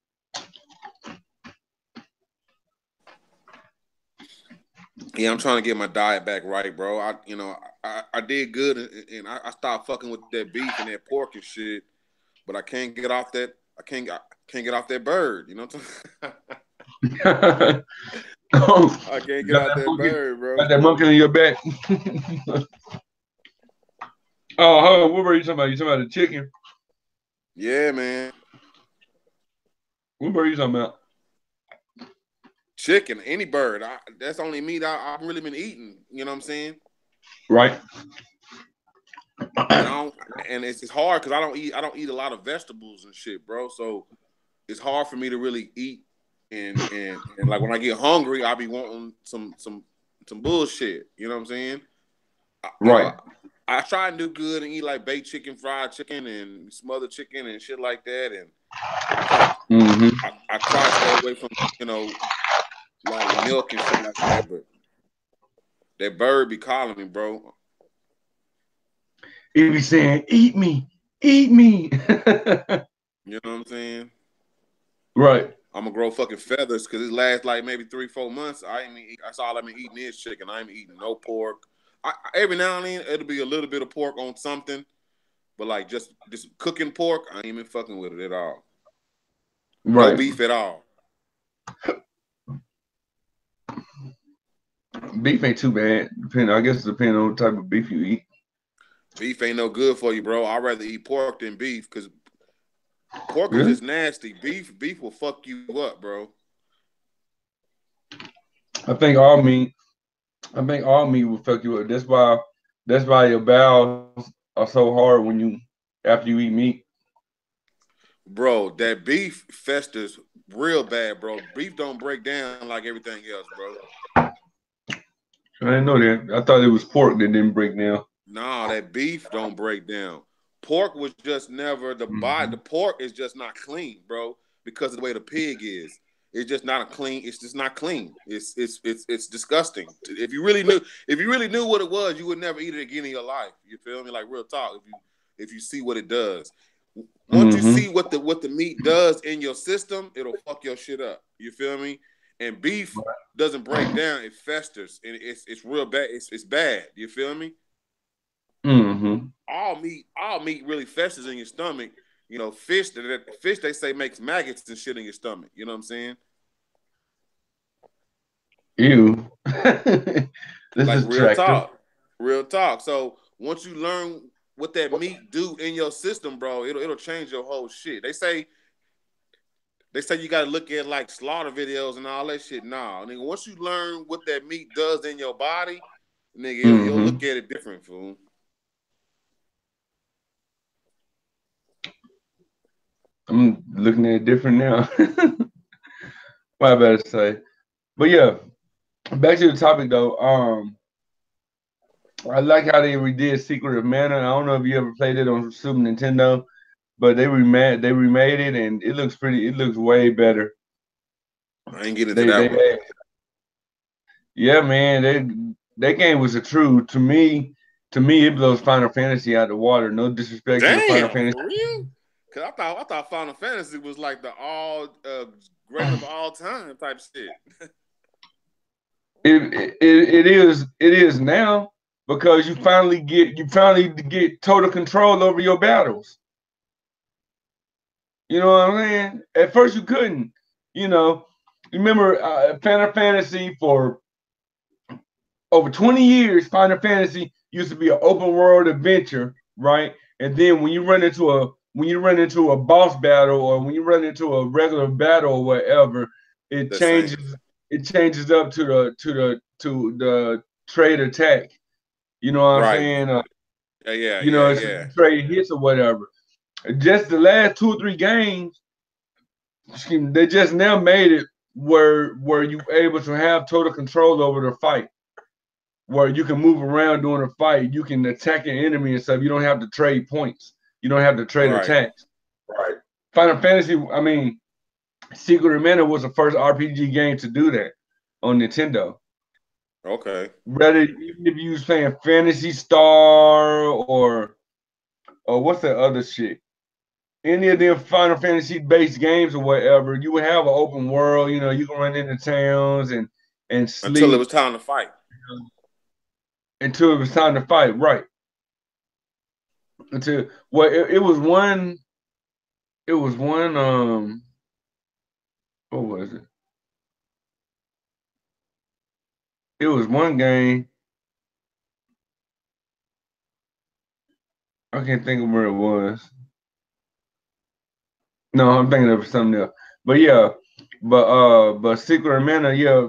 Yeah, I'm trying to get my diet back right, bro. I did good, and I stopped fucking with that beef and that pork and shit. But I can't get off that. I can't get off that bird. You know what I'm saying? I can't get off that bird, bro. Got that monkey in your back. Oh, what were you talking about? You talking about the chicken? Yeah, man. What were you talking about? Chicken, any bird. That's the only meat I've really been eating. You know what I'm saying? Right. And it's hard because I don't eat a lot of vegetables and shit, bro. So it's hard for me to really eat. And like when I get hungry, I'll be wanting some bullshit. You know what I'm saying? Right. I try and do good and eat like baked chicken, fried chicken, and smothered chicken and shit like that. And I try to stay away from like milk and shit like that. But that bird be calling me, bro. He be saying, "Eat me, eat me." You know what I'm saying? Right. I'm gonna grow fucking feathers because it lasts like maybe 3-4 months. That's all I've been eating is chicken. I ain't eating no pork. Every now and then it'll be a little bit of pork on something, but like just cooking pork, I ain't been fucking with it at all. Right. No beef at all. Beef ain't too bad. I guess it depends on what type of beef you eat. Beef ain't no good for you, bro. I'd rather eat pork than beef because pork is just nasty. Beef will fuck you up, bro. I think all meat will fuck you up. That's why your bowels are so hard after you eat meat. Bro, that beef festers real bad, bro. Beef don't break down like everything else, bro. I didn't know that. I thought it was pork that didn't break down. Nah, that beef don't break down. Pork was just never the body. The pork is just not clean, bro, because of the way the pig is. It's just not clean. It's just not clean. It's disgusting. If you really knew what it was, you would never eat it again in your life. You feel me? Like real talk. If you see what it does, once you see what the meat does in your system, it'll fuck your shit up. You feel me? And beef doesn't break down; it festers, and it's real bad. It's bad. You feel me? All meat really festers in your stomach. You know, fish they say makes maggots and shit in your stomach. You know what I'm saying? Ew. This like is real talk. So once you learn what that meat do in your system, bro, it'll change your whole shit. They say you gotta look at like slaughter videos and all that shit. Nah, nigga, once you learn what that meat does in your body, nigga, you'll look at it different, fool. I'm looking at it different now. What I better say. But yeah, back to the topic though. I like how they redid Secret of Mana. I don't know if you ever played it on Super Nintendo, but they remade it and it looks way better. I ain't getting into that one. Yeah, man, that game was a true to me. It blows Final Fantasy out of the water. No disrespect to Final Fantasy. For real? Cause I thought Final Fantasy was like the great of all time type shit. It is now because you finally get total control over your battles. You know what I'm saying? At first you couldn't. You know, remember Final Fantasy for over 20 years. Final Fantasy used to be an open world adventure, right? And then when you run into a boss battle or when you run into a regular battle or whatever, it changes up to the trade attack. You know what I'm saying? It's trade hits or whatever. Just the last 2 or 3 games, they just now made it where you're able to have total control over the fight. Where you can move around during a fight, you can attack an enemy and stuff. You don't have to trade points. You don't have to trade attacks. Right. Final Fantasy, Secret of Mana was the first RPG game to do that on Nintendo. Okay. Even if you was playing Phantasy Star or what's that other shit? Any of them Final Fantasy based games or whatever, you would have an open world. You know, you can run into towns and sleep. Until it was time to fight. until it was time to fight, right? Until it was one. It was one. What was it? It was one game. I can't think of where it was. No, I'm thinking of something else. But yeah, but Secret of Mana, yeah,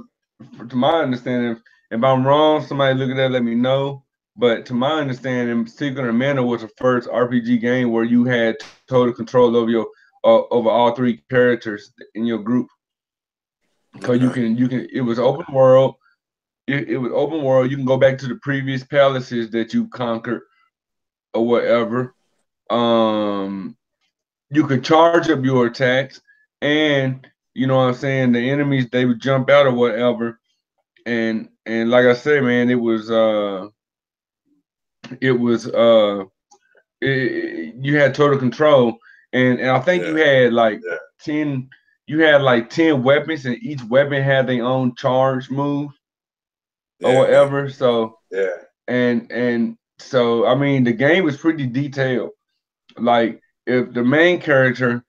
to my understanding, if I'm wrong, somebody look at that, let me know. But to my understanding, Secret of Mana was the first RPG game where you had total control over your over all three characters in your group. Because you can it was open world. It was open world. You can go back to the previous palaces that you conquered or whatever. You could charge up your attacks, and you know what I'm saying, the enemies, they would jump out or whatever. And like I said, man, you had total control, and I think you had like 10 weapons, and each weapon had their own charge move or whatever. So and so I mean, the game was pretty detailed. Like, if the main character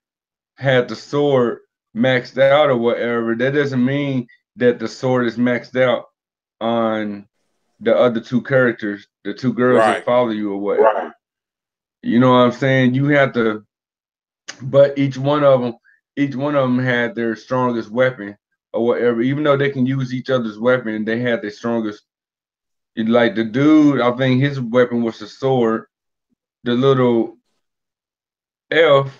had the sword maxed out or whatever, that doesn't mean that the sword is maxed out on the other two characters, the two girls that follow you or whatever. You know what I'm saying? You have to, but each one of them had their strongest weapon or whatever. Even though they can use each other's weapon, they had their strongest. Like the dude, I think his weapon was the sword. The little elf.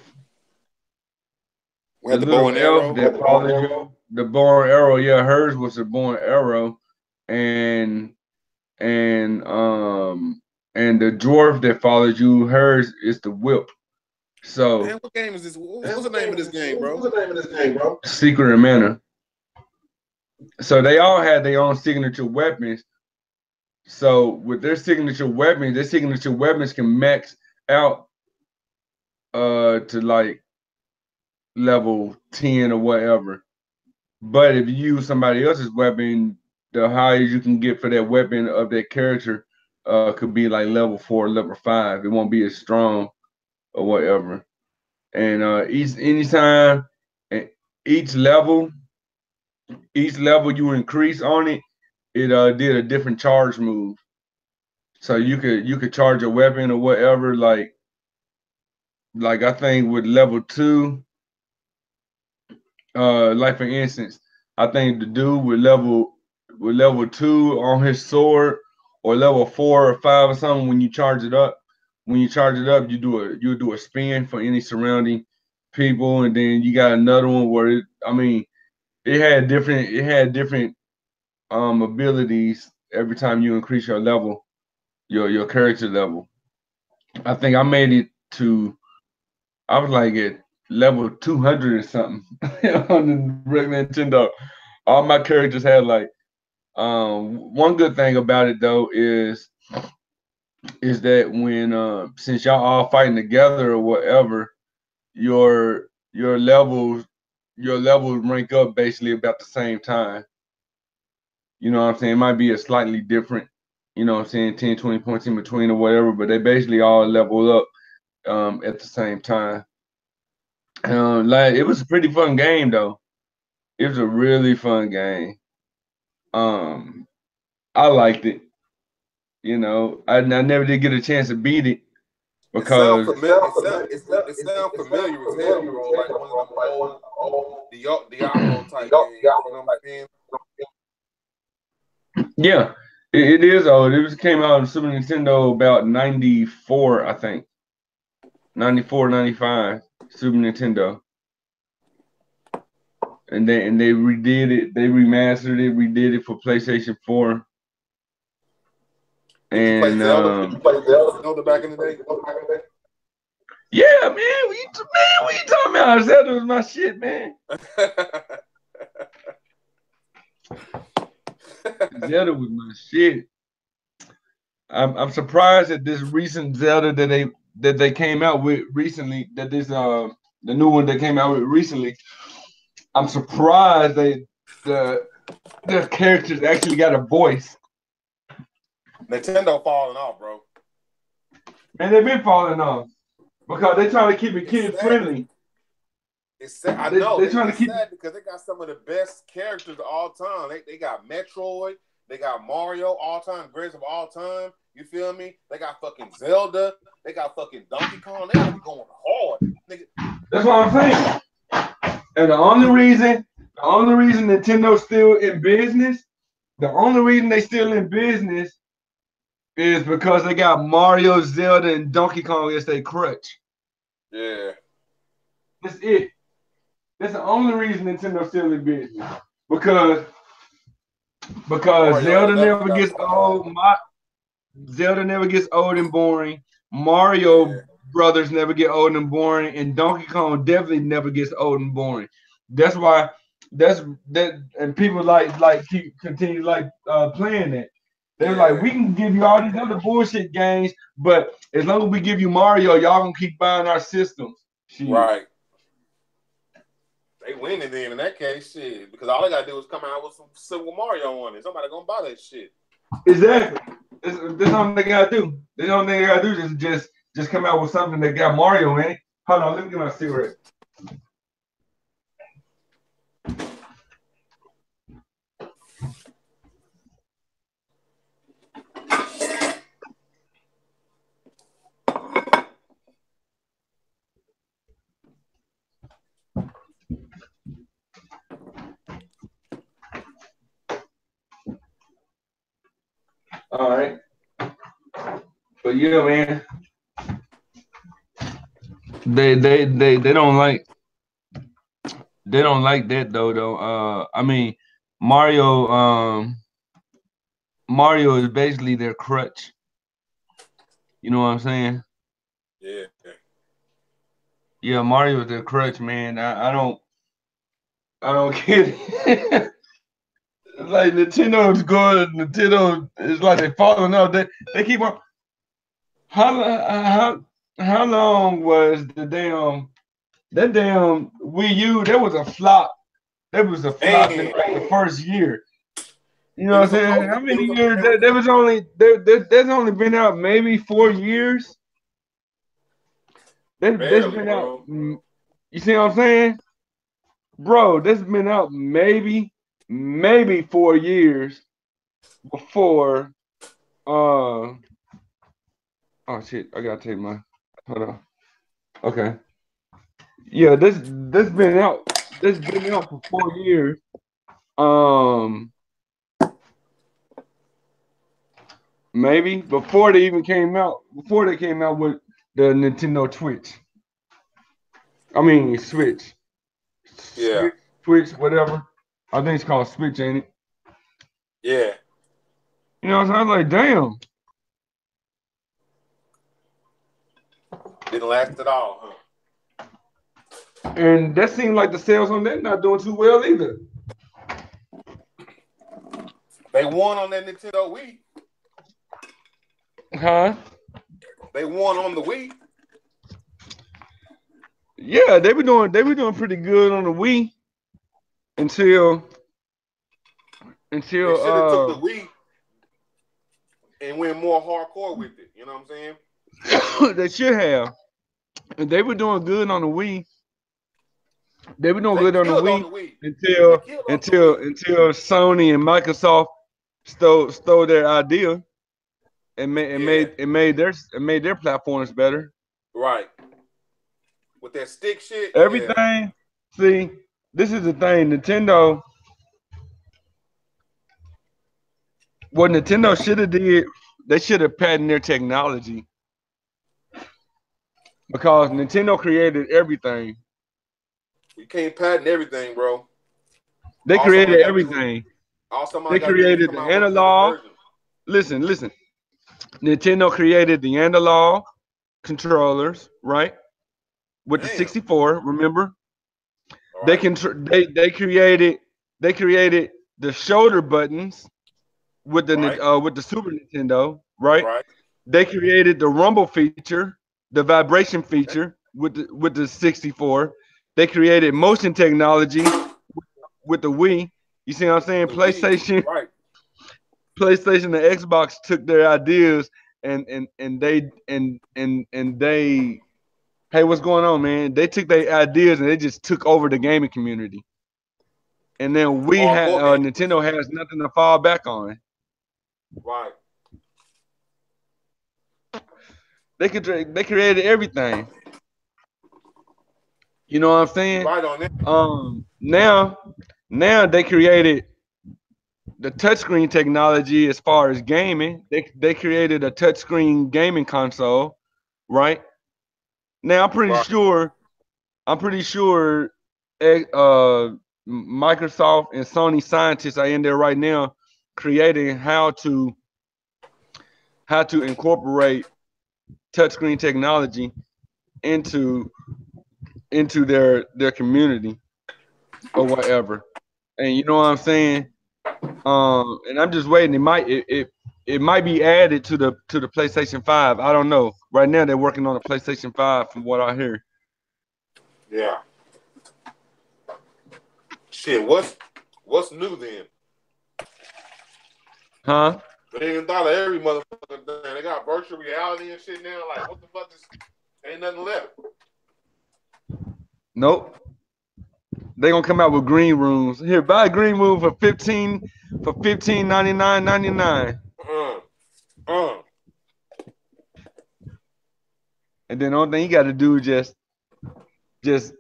We had the bow and arrow. That followed you. The bow and arrow, yeah, hers was a bow and arrow, and and the dwarf that followed you, hers is the whip. So, man, what game is this? What's the name of this game, bro? Secret of Mana. So they all had their own signature weapons. So with their signature weapons can max out to like level 10 or whatever. But if you use somebody else's weapon, the highest you can get for that weapon of that character could be like level 4, level 5. It won't be as strong or whatever. And each level you increase on it, it did a different charge move. So you could charge a weapon or whatever, like I think with level 2, like for instance, I think the dude with level 2 on his sword, or level 4 or 5 or something, when you charge it up, you do a spin for any surrounding people, and then you got another one where it had different abilities every time you increase your level, your character level. I think I made it to, I was like at level 200 or something on the regular Nintendo. All my characters had like, one good thing about it though is that when since y'all all fighting together or whatever, your levels rank up basically about the same time. You know what I'm saying? It might be a slightly different, you know what I'm saying, 10, 20 points in between or whatever, but they basically all level up at the same time. Like, it was a pretty fun game though. It was a really fun game. I liked it. You know, I never did get a chance to beat it because it sounds familiar as hell, bro. Like one of them old Diablo type games. You know what I'm saying? Yeah, it is old. It came out on Super Nintendo about 94, I think. 94, 95, Super Nintendo. And they redid it. They remastered it, redid it for PlayStation 4. Did you play Zelda? Did you play Zelda back in the day? Yeah, man. What you talking about? Zelda was my shit, man. Zelda was my shit. I'm surprised at this recent Zelda that they came out with recently. That this the new one that came out with recently. I'm surprised the characters actually got a voice. Nintendo falling off, bro. And they've been falling off because they're trying to keep it kid friendly. It's sad. I know they're trying to keep sad because they got some of the best characters of all time. They got Metroid, they got Mario, all time greatest of all time. You feel me? They got fucking Zelda, they got fucking Donkey Kong. They gotta be going hard, nigga. That's what I'm saying. And the only reason Nintendo's still in business, the only reason they still in business is because they got Mario, Zelda, and Donkey Kong as their crutch. Yeah. That's it. That's the only reason Nintendo's still in business. Because Zelda never gets old. Zelda never gets old and boring. Mario Brothers never get old and boring, and Donkey Kong definitely never gets old and boring. That's why and people continue playing that. They're like, we can give you all these other bullshit games, but as long as we give you Mario, y'all gonna keep buying our systems. Shit. Right. They winning then in that case, shit. Because all they gotta do is come out with some simple Mario on it. Somebody gonna buy that shit. Exactly. That's all they gotta do. The only thing they gotta do is just come out with something that got Mario in it. Hold on, let me get my cigarette. All right. But yeah, man. They don't like that though. I mean, Mario is basically their crutch. You know what I'm saying? Yeah. Yeah, Mario is their crutch, man. I don't get it. Like Nintendo's good. Nintendo is like they falling off. They keep on. How long was that damn Wii U? That was a flop. That was a flop in like the first year. You know what I'm saying? How many years? There's only been out maybe 4 years. That's been out. You see what I'm saying, bro? That's been out maybe 4 years before. Oh shit! I gotta take my. Hold on. Okay. Yeah, this been out. This been out for 4 years. Maybe before they even came out. Before they came out with the Nintendo Switch. Switch. Yeah. Switch, whatever. I think it's called Switch, ain't it? Yeah. You know, so I was like, damn. Didn't last at all, huh? And that seemed like the sales on that not doing too well either. They won on that Nintendo Wii. Huh? They won on the Wii. Yeah, they were doing pretty good on the Wii until they should have took the Wii and went more hardcore with it. You know what I'm saying? They should have. And they were doing good on the Wii. They were doing good on the Wii until Sony and Microsoft stole their idea and made their platforms better. Right. With that stick shit. Everything. Yeah. See, this is the thing. Nintendo. What Nintendo should have did, they should have patented their technology. Because Nintendo created everything. You can't patent everything, bro. They created everything. They created the analog. Listen. Nintendo created the analog controllers, right? With the 64, remember? Right. They created the shoulder buttons with the Super Nintendo, right? They created the rumble feature, the vibration feature with the 64. They created motion technology with the Wii. You see what I'm saying? PlayStation. Right. PlayStation and Xbox took their ideas and they hey, what's going on, man? They took their ideas and they just took over the gaming community. And then we had Nintendo has nothing to fall back on. Right. They created everything. You know what I'm saying? Right on it. Now they created the touchscreen technology as far as gaming. They created a touchscreen gaming console, right? Now I'm pretty sure Microsoft and Sony scientists are in there right now creating how to incorporate touchscreen technology into their community or whatever. And you know what I'm saying? And I'm just waiting. It might be added to the PlayStation 5. I don't know. Right now they're working on the PlayStation 5 from what I hear. Yeah. Shit, what's new then? Huh? They ain't thought of every motherfucker thing. They got virtual reality and shit now. Like, what the fuck is? Ain't nothing left. Nope. They gonna come out with green rooms. Here, buy a green room for $15.99.99. And then the only thing you got to do is just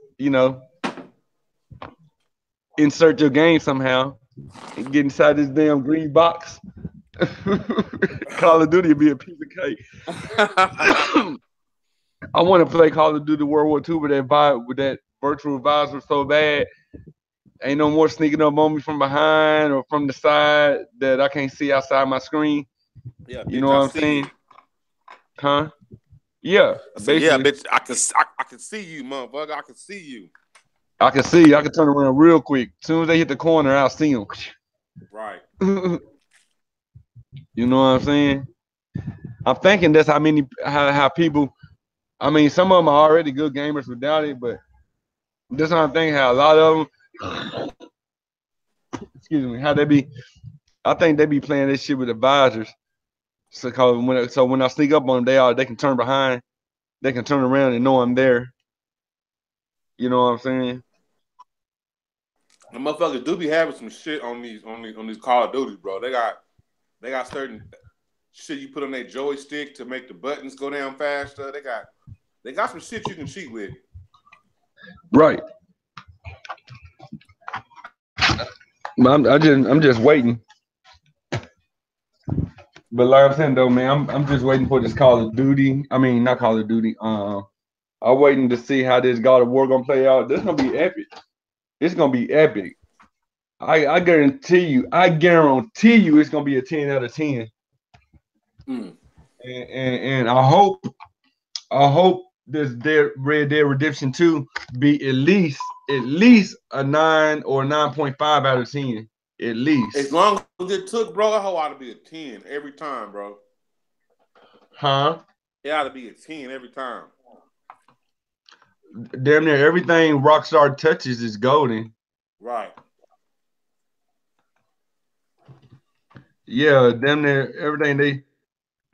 insert your game somehow and get inside this damn green box. Call of Duty would be a piece of cake. I want to play Call of Duty World War II with that virtual visor so bad. Ain't no more sneaking up on me from behind or from the side that I can't see outside my screen. Yeah, you know what I'm saying? Huh? Yeah. Yeah, bitch. I can see you, motherfucker. I can see you. I can see you. I can turn around real quick. As soon as they hit the corner, I'll see them. Right. You know what I'm saying? I'm thinking that's how people. I mean, some of them are already good gamers without it, but that's what I'm thinking. How a lot of them, excuse me, how they be. I think they be playing this shit with advisors. So when I sneak up on them, they can turn behind, they can turn around and know I'm there. You know what I'm saying? The motherfuckers do be having some shit on these Call of Duty, bro. They got certain shit you put on their joystick to make the buttons go down faster. They got some shit you can cheat with. Right. I'm just waiting. But like I'm saying though, man, I'm just waiting for this Call of Duty. I mean, not Call of Duty. I'm waiting to see how this God of War gonna play out. This gonna be epic. It's gonna be epic. I guarantee you it's gonna be a 10 out of 10. And I hope this Red Dead Redemption 2 be at least a 9 or 9.5 out of 10. At least. As long as it took, bro, that whole ought to be a 10 every time, bro. Huh? It ought to be a 10 every time. Damn near everything Rockstar touches is golden. Right. Yeah, damn near everything they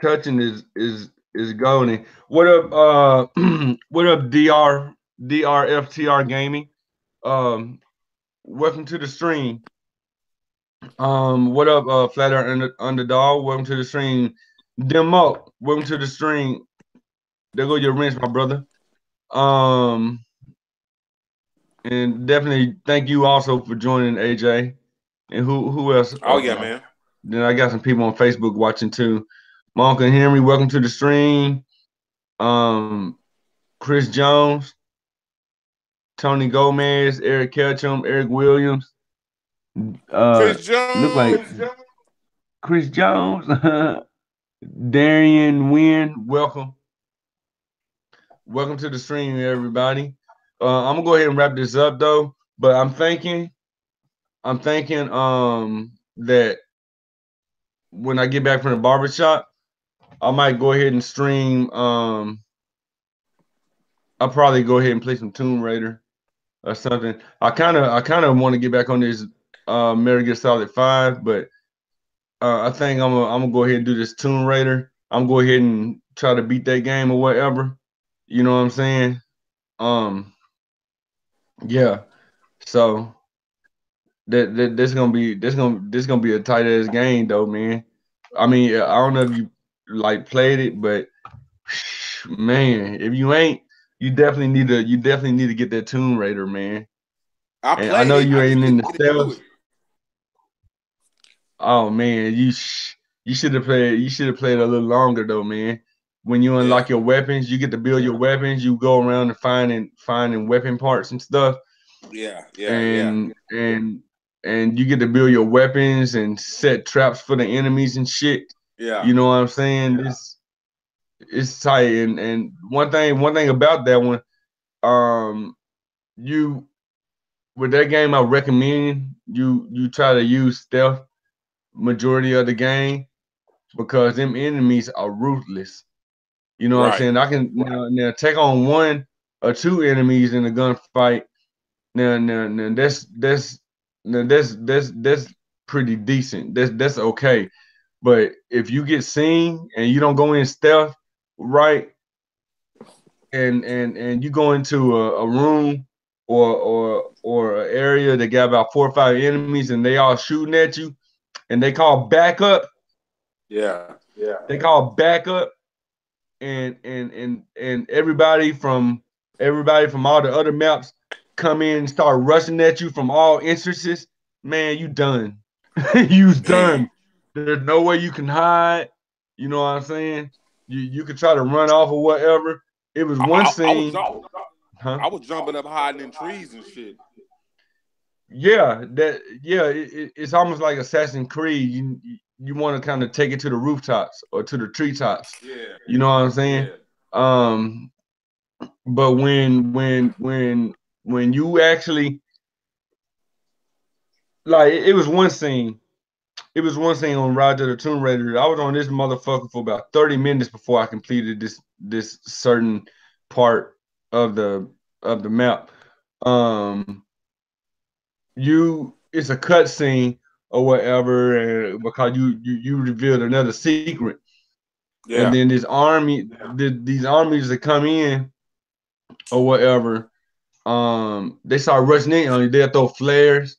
touching is golden. What up what up DRFTR Gaming? Welcome to the stream. What up Flat Earth Underdog? Welcome to the stream. Demo, welcome to the stream. There go your wrench, my brother. And definitely thank you also for joining, AJ. And who else? Oh yeah, man. Then I got some people on Facebook watching too. My Uncle Henry, welcome to the stream. Chris Jones, Tony Gomez, Eric Ketchum, Eric Williams. Chris Jones. Look like Chris Jones. Darian Wynn, welcome. Welcome to the stream, everybody. I'm gonna go ahead and wrap this up though. But I'm thinking that when I get back from the barbershop, I might go ahead and stream. I'll probably go ahead and play some Tomb Raider or something. I kind of want to get back on this Metal Gear Solid 5, but I think I'm gonna go ahead and do this Tomb Raider. I'm gonna go ahead and try to beat that game or whatever. You know what I'm saying? Um, yeah. So this gonna be a tight ass game though, man. I mean, I don't know if you like played it, but man, if you ain't, you definitely need to get that Tomb Raider, man. I And I played know it. you I just ain't in couldn't the get into stealth. it. Oh man, you should have played. You should have played a little longer though, man. When you Yeah. unlock your weapons, you get to build your weapons. You go around and finding weapon parts and stuff, Yeah. and you get to build your weapons and set traps for the enemies and shit. Yeah. You know what I'm saying? It's tight. And one thing about that one, you with that game, I recommend you try to use stealth majority of the game because them enemies are ruthless. You know what I'm Right. saying? I can now take on one or two enemies in a gunfight. Now that's pretty decent. That's okay. But if you get seen and you don't go in stealth, right, and you go into a room or an area that got about 4 or 5 enemies and they all shooting at you and they call backup. Yeah. They call backup and everybody from all the other maps come in and start rushing at you from all entrances, man, you done. You's Man. done. There's no way you can hide. You know what I'm saying? You could try to run off or whatever. It was one I was scene, huh? I was jumping up hiding in trees and shit. Yeah, it's almost like Assassin's Creed. You want to kind of take it to the rooftops or to the treetops. Yeah. You know what I'm saying? Um, but when you actually like it was one scene. It was one scene on Roger the Tomb Raider. I was on this motherfucker for about 30 minutes before I completed this certain part of the map. Um, it's a cut scene or whatever, and because you revealed another secret, and Yeah. then these armies that come in or whatever, they start rushing in on you. They'll throw flares,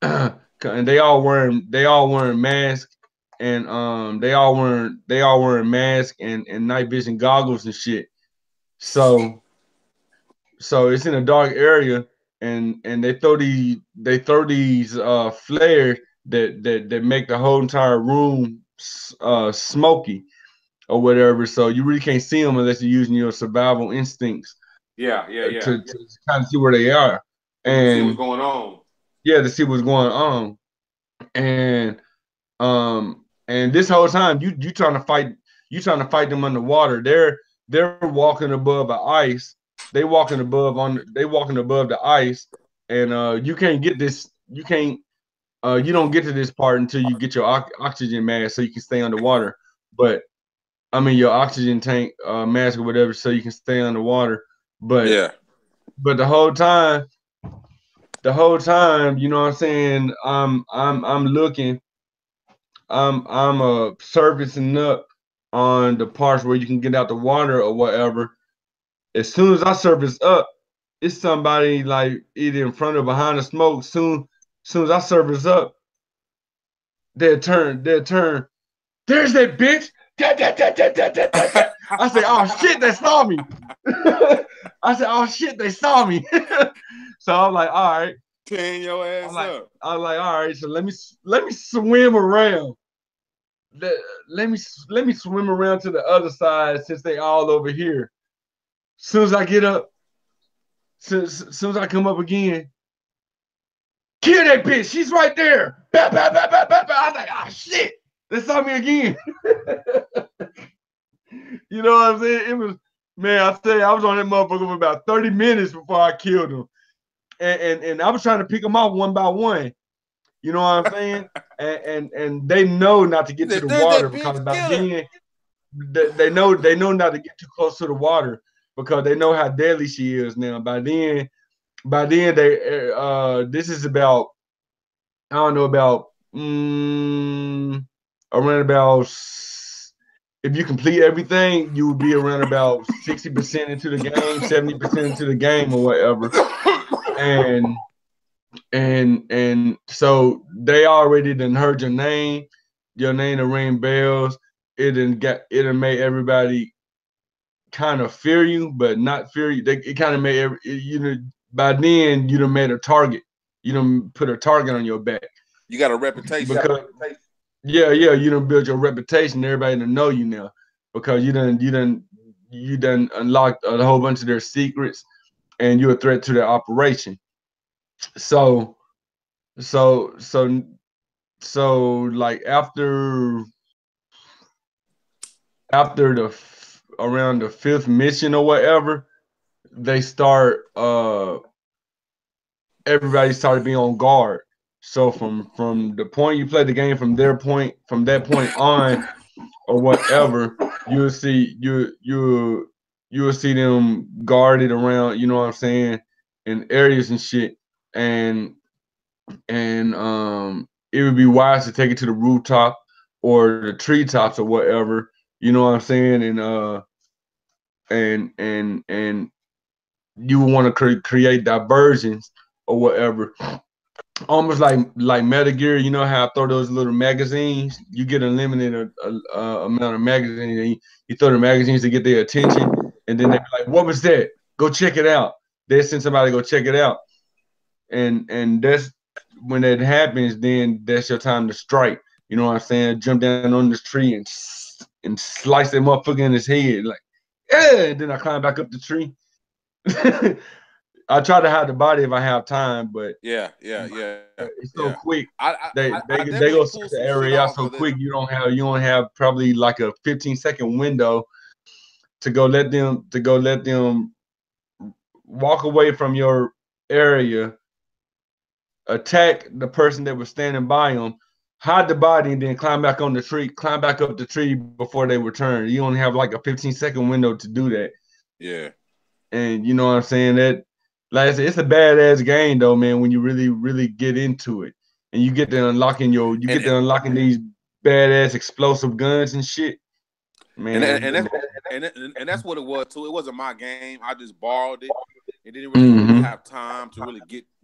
and they all wearing masks, and they all wearing masks and night vision goggles and shit. So it's in a dark area, and they throw these flares that make the whole entire room smoky or whatever. So you really can't see them unless you're using your survival instincts Yeah. to kind of see where they are, So you can see what's and going on. yeah, to see what's going on. And this whole time you trying to fight them underwater. They're walking above the ice. They walking above the ice, and you can't get this. You don't get to this part until you get your oxygen mask so you can stay underwater. But I mean your oxygen tank mask or whatever so you can stay underwater. But Yeah. but the whole time, you know what I'm saying? I'm looking. I'm servicing up on the parts where you can get out the water or whatever. As soon as I surface up, it's somebody like either in front or behind the smoke. Soon as I surface up, they'll turn. There's that bitch. I say, oh shit, they saw me. I said, oh shit, they saw me. So I'm like, all right. Tearing your ass up. I'm like, all right. So let me swim around. Let me swim around to the other side since they all over here. Soon as I get up, soon as I come up again, kill that bitch. She's right there. Bah, bah, bah, bah, bah, bah. I was like, oh shit, they saw me again. You know what I'm saying? It was, man, I say I was on that motherfucker for about 30 minutes before I killed him. And I was trying to pick them off one by one. You know what I'm saying? And they know not to get to the water because by then they know not to get too close to the water because they know how deadly she is now. By then they this is about I don't know about around about. If you complete everything, you would be around about 60% into the game, 70% into the game, or whatever. And so they already done heard your name to ring bells. It done made everybody kind of fear you, but not fear you. It kind of made by then you done made a target. You done put a target on your back. You got a reputation. Yeah, you done build your reputation. Everybody done know you now because you done unlocked a whole bunch of their secrets, and you're a threat to their operation. So like after around the fifth mission or whatever, they start everybody started being on guard. So from the point you play the game, from that point on or whatever, you'll see them guarded around, you know what I'm saying, in areas and shit. And it would be wise to take it to the rooftop or the treetops or whatever, you know what I'm saying, and you want to create diversions or whatever, almost like Metal Gear. You know how I throw those little magazines? You get unlimited amount of magazines, and you throw the magazines to get their attention, and then they're like, "What was that? Go check it out." They send somebody to go check it out, and that's when that happens. Then that's your time to strike. You know what I'm saying? Jump down on this tree and slice that motherfucker in his head, like, yeah. And then I climb back up the tree. I try to hide the body if I have time, but it's so quick. They go search the area out so quick. You don't have probably like a 15-second window to go let them walk away from your area, attack the person that was standing by them, hide the body, and then climb back up the tree before they return. You only have like a 15-second window to do that. Yeah. And you know what I'm saying? That, like I said, it's a badass game though, man, when you really, really get into it. And you get to unlocking these badass explosive guns and shit. Man. And that's what it was too. It wasn't my game. I just borrowed it. It didn't really have time to really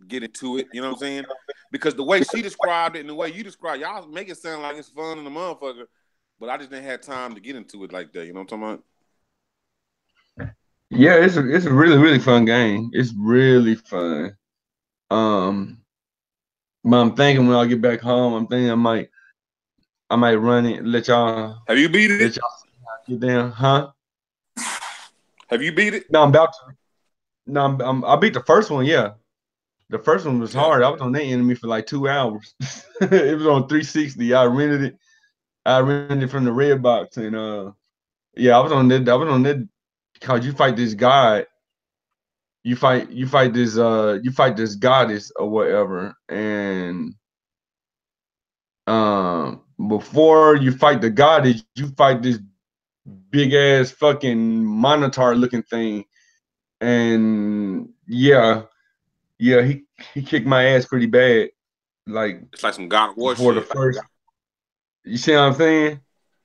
get into it. You know what I'm saying? Because the way she described it and the way you described, y'all make it sound like it's fun and the motherfucker. But I just didn't have time to get into it like that. You know what I'm talking about? Yeah, it's a really, really fun game. It's really fun. But I'm thinking when I get back home, I'm thinking I might run it. Let y'all. Have you beat it? Let y'all get down, huh? Have you beat it? No, I'm about to. No, I beat the first one. Yeah, the first one was hard. I was on that enemy for like 2 hours. It was on 360. I rented it from the red box, and I was on that. Because you fight this god, you fight this goddess or whatever, and before you fight the goddess, you fight this big ass fucking minotaur looking thing, and he kicked my ass pretty bad. Like, it's like some God of War for shit. The first, you see what I'm saying?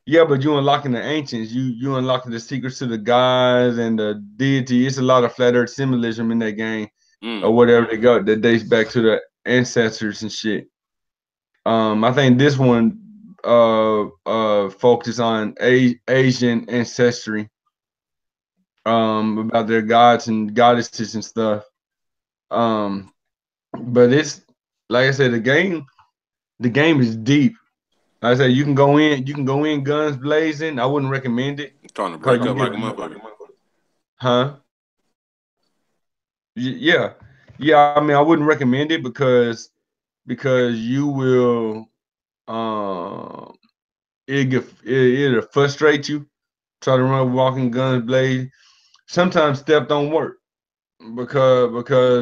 Yeah, but you unlocking the ancients. You unlocking the secrets to the gods and the deity. It's a lot of flat earth symbolism in that game, or whatever they got that dates back to the ancestors and shit. I think this one focuses on Asian ancestry, about their gods and goddesses and stuff. But it's, like I said, the game is deep. Like I said, you can go in guns blazing. I wouldn't recommend it. Trying to break up like a motherfucker. Huh? Yeah. I mean, I wouldn't recommend it because you will it'll frustrate you. Try to run walking guns blazing. Sometimes stealth don't work because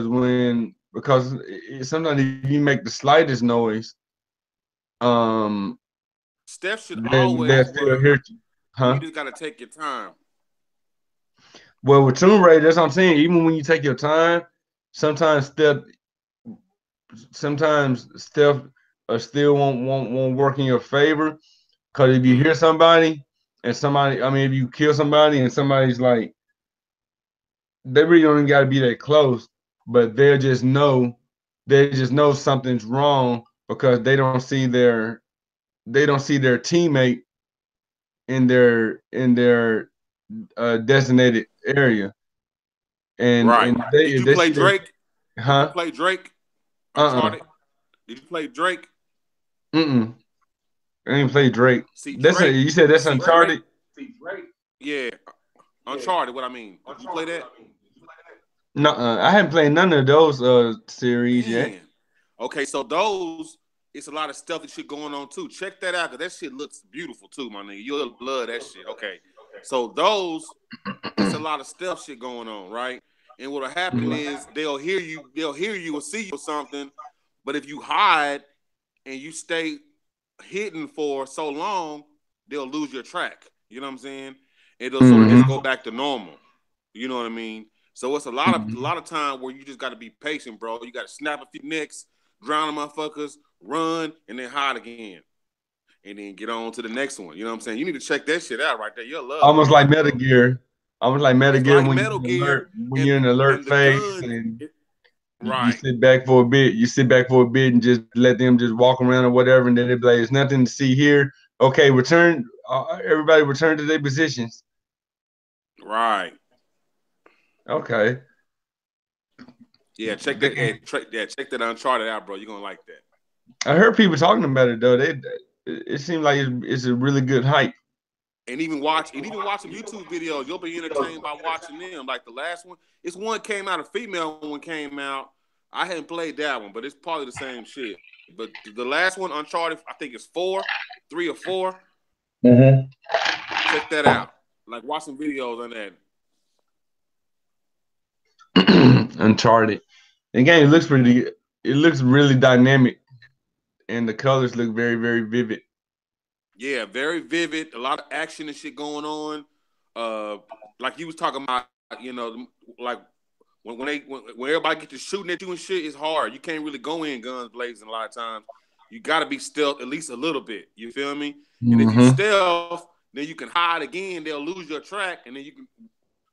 sometimes if you make the slightest noise, Steph should then always still hear you. Huh? You just gotta take your time. Well, with Tomb Raider, that's what I'm saying. Even when you take your time, sometimes stealth still won't work in your favor. Because if you hear somebody and somebody, I mean, if you kill somebody and somebody's like, they really don't even got to be that close, but they just know something's wrong because they don't see their teammate in their designated area. And right. and Did if you they play see their, Drake? Did you huh? play Drake? Uncharted? Did you play Drake? I didn't play Drake. See That's Drake. you said that's See Drake. Uncharted. Yeah. Uncharted, what I mean. Did you play that? No, I haven't played none of those series yet. Man. Okay, so those, it's a lot of stealthy shit going on too. Check that out, because that shit looks beautiful too, my nigga. You'll love that shit. Okay. So those, it's a lot of stealth shit going on, right? And what'll happen is they'll hear you or see you or something, but if you hide and you stay hidden for so long, they'll lose your track. You know what I'm saying? It'll sort of just go back to normal. You know what I mean? So it's a lot of time where you just got to be patient, bro. You got to snap a few necks, drown the motherfuckers, run, and then hide again, and then get on to the next one. You know what I'm saying? You need to check that shit out right there. You'll love Almost like Uncharted, Metal bro. Gear. Almost like Metal It's Gear like when Metal Gear, you're in alert and the phase gun, and you right? sit back for a bit. You sit back for a bit and just let them just walk around or whatever, and then they be like, "There's nothing to see here." Okay, return. Everybody return to their positions. Right. Okay. Yeah, check that. Check that Uncharted out, bro. You're gonna like that. I heard people talking about it though. It seems like it's a really good hype. And even watch some YouTube videos. You'll be entertained by watching them. Like the last one, it's one came out, a female one came out. I hadn't played that one, but it's probably the same shit. But the last one, Uncharted, I think it's 3 or 4. Check that out. Like watch some videos on that. Uncharted. The game looks pretty. It looks really dynamic, and the colors look very, very vivid. Yeah, very vivid. A lot of action and shit going on. Like you was talking about, like when everybody get to shooting at you and shit, it's hard. You can't really go in guns blazing a lot of times. You got to be stealth at least a little bit. You feel me? And if you stealth, then you can hide again. They'll lose your track, and then you can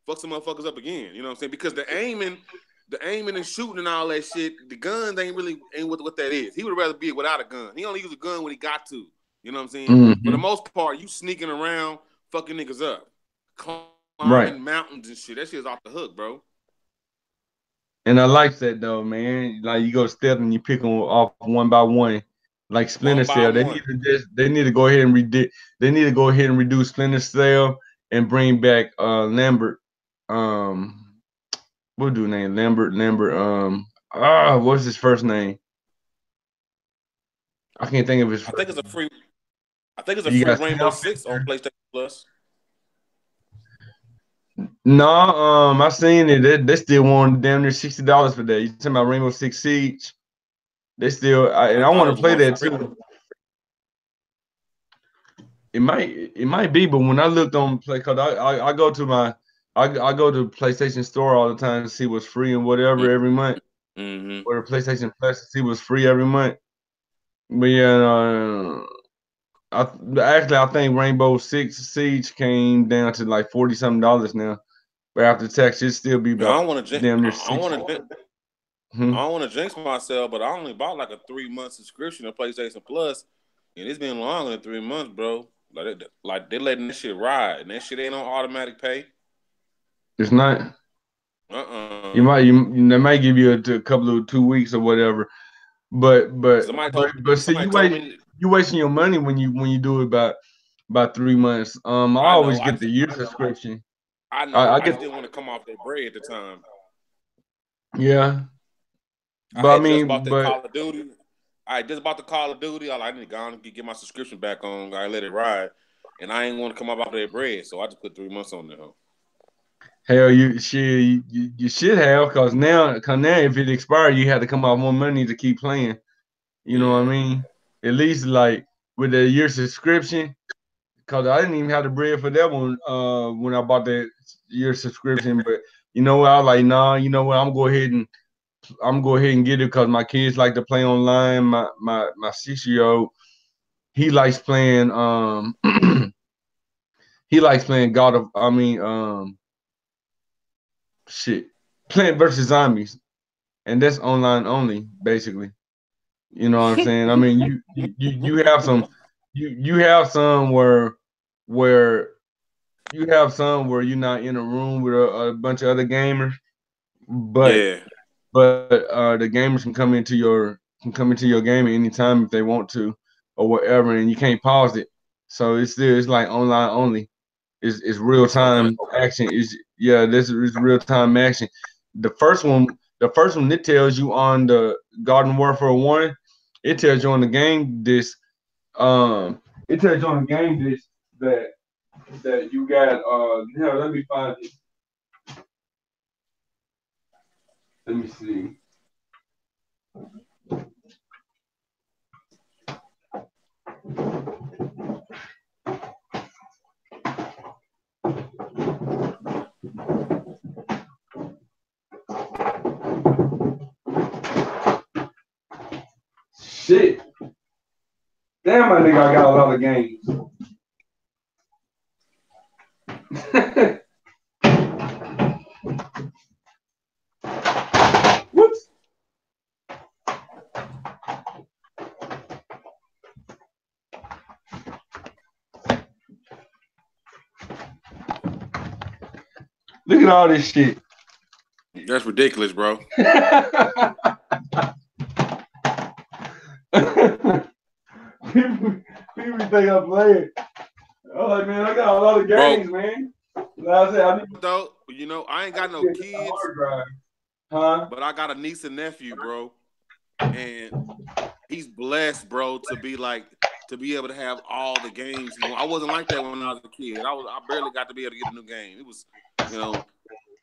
fuck some motherfuckers up again. You know what I'm saying? Because the aiming and shooting and all that shit, the guns ain't what that is. He would rather be without a gun. He only use a gun when he got to. You know what I'm saying? For the most part, you sneaking around, fucking niggas up, climbing mountains and shit. That shit's off the hook, bro. And I like that though, man. Like you go stealth and you pick them off one by one, like Splinter Cell. They need to go ahead and reduce Splinter Cell and bring back Lambert. What do name Lambert? What's his first name? I can't think of his. I think it's a free Rainbow Six on PlayStation Plus. No, I seen it. They still want damn near $60 for that. You talking about Rainbow Six Siege? They still, I want to play that too. It might be, but when I looked on play, cause I go to PlayStation Store all the time to see what's free and whatever every month. Or PlayStation Plus to see what's free every month. But yeah, I think Rainbow Six Siege came down to like $40-something now. But after tax, it'd still be about damn near 60. I don't want to jinx myself, but I only bought like a 3-month subscription to PlayStation Plus, and it's been longer than 3 months, bro. Like they're letting that shit ride, and that shit ain't on automatic pay. It's not. They might give you a couple of 2 weeks or whatever, but see, you wasting your money when you do it about 3 months. I always get the year subscription. I know. I just didn't want to come off their bread at the time. Yeah. But Call of Duty. I just bought the Call of Duty. I need to go and get my subscription back on. I let it ride, and I ain't want to come up off their bread, so I just put 3 months on there. Hell, you should have, cause now if it expired, you had to come out more money to keep playing. You know what I mean? At least like with the year subscription, cause I didn't even have the bread for that one when I bought that year subscription. But you know what? I was like, nah. You know what? I'm gonna go ahead and I'm go ahead and get it because my kids like to play online. My 6-year-old, he likes playing he likes playing Plant versus Zombies, and that's online only, basically. You know what I'm saying? I mean, you have some you have some where you have some where you're not in a room with a bunch of other gamers, but Yeah. the gamers can come into your game at any time if they want to or whatever, and you can't pause it. So it's like online only. It's real Okay. time action. This is real time action. The first one it tells you on the Garden Warfare 1, it tells you on the game disc, it tells you on the game disc that you got let me find it. Let me see. Shit. Damn, my nigga, I got a lot of games. Whoops. Look at all this shit. That's ridiculous, bro. People think I'm playing. I'm like, man, I got a lot of games, bro. Man. Like I said, Though, I ain't got no kids, huh? but I got a niece and nephew, bro, and he's blessed, bro, to be able to have all the games. I wasn't like that when I was a kid. I barely got to be able to get a new game. It was,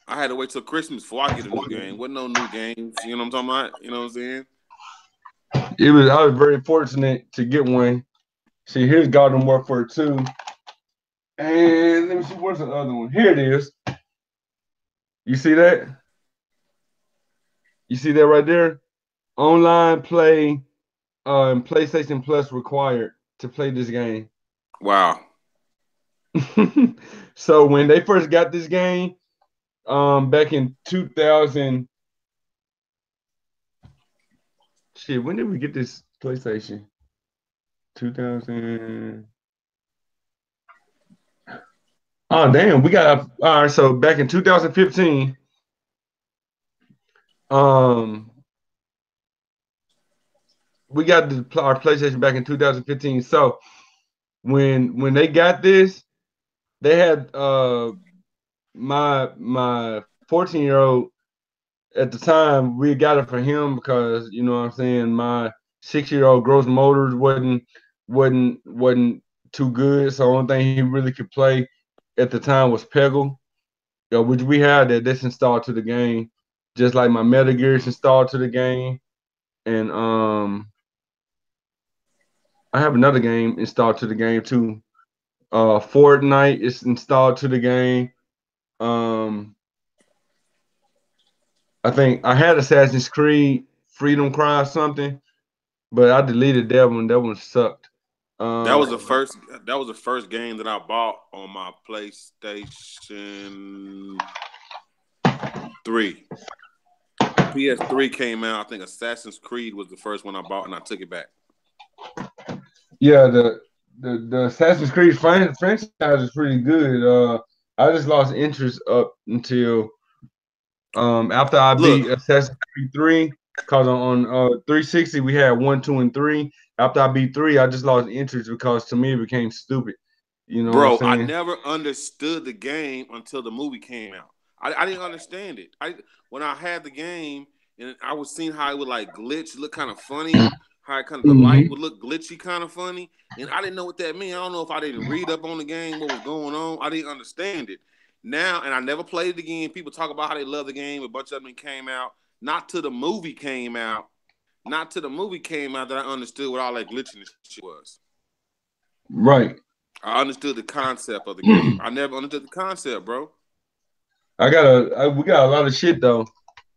I had to wait till Christmas before I get a new game. Wasn't no new games. You know what I'm talking about? You know what I'm saying? I was very fortunate to get one. See, here's Garden Warfare 2. And let me see, what's the other one? Here it is. You see that? You see that right there? Online play PlayStation Plus required to play this game. Wow. So when they first got this game, back in 2000, shit, when did we get this PlayStation? 2000. Oh damn, we got all right. So back in 2015, we got our PlayStation back in 2015. So when they got this, they had my 14-year-old at the time. We got it for him because you know what I'm saying. My 6-year-old gross motors wasn't too good. So the only thing he really could play at the time was Peggle, which we had that's installed to the game, just like my Metal Gear is installed to the game, and I have another game installed to the game too. Fortnite is installed to the game. I think I had Assassin's Creed Freedom Cry or something, but I deleted that one. That one sucked. That was the first game that I bought on my PlayStation 3. PS3 came out. I think Assassin's Creed was the first one I bought, and I took it back. Yeah, the Assassin's Creed franchise is pretty good. I just lost interest up until after I beat Assassin's Creed 3, because on 360 we had 1, 2, and 3. After I beat 3, I just lost interest because to me it became stupid. You know Bro, what I'm saying? I never understood the game until the movie came out. I didn't understand it. When I had the game and I was seeing how it would like glitch, look kind of funny, how it kind of the light would look glitchy, kind of funny, and I didn't know what that meant. I don't know if I didn't read up on the game, what was going on. I didn't understand it. Now, and I never played it again. People talk about how they love the game. A bunch of them came out. Not till the movie came out. Not till the movie came out that I understood what all that glitching shit was. Right. I understood the concept of the game. I never understood the concept, bro. We got a lot of shit though.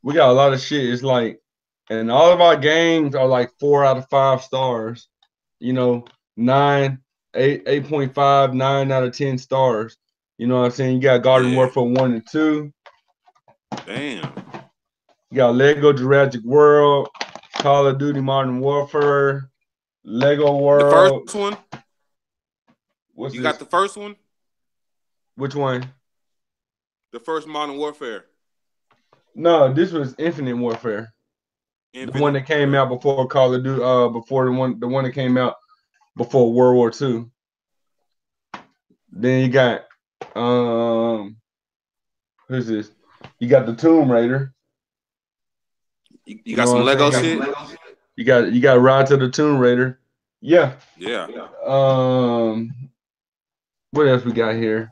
we got a lot of shit. It's like, and all of our games are like 4 out of 5 stars. You know, 9, 8.5, 9 out of 10 stars. You know what I'm saying? You got Garden Warfare 1 and 2. Damn. You got Lego Jurassic World, Call of Duty Modern Warfare, Lego World. The first one? You got the first one? Which one? The first Modern Warfare. No, this was Infinite Warfare. The one that came out before Call of Duty, before the one that came out before World War II. Then you got who's this? You got the Tomb Raider. You got some Lego shit? You got Ride to the Tomb Raider. Yeah. Yeah. What else we got here?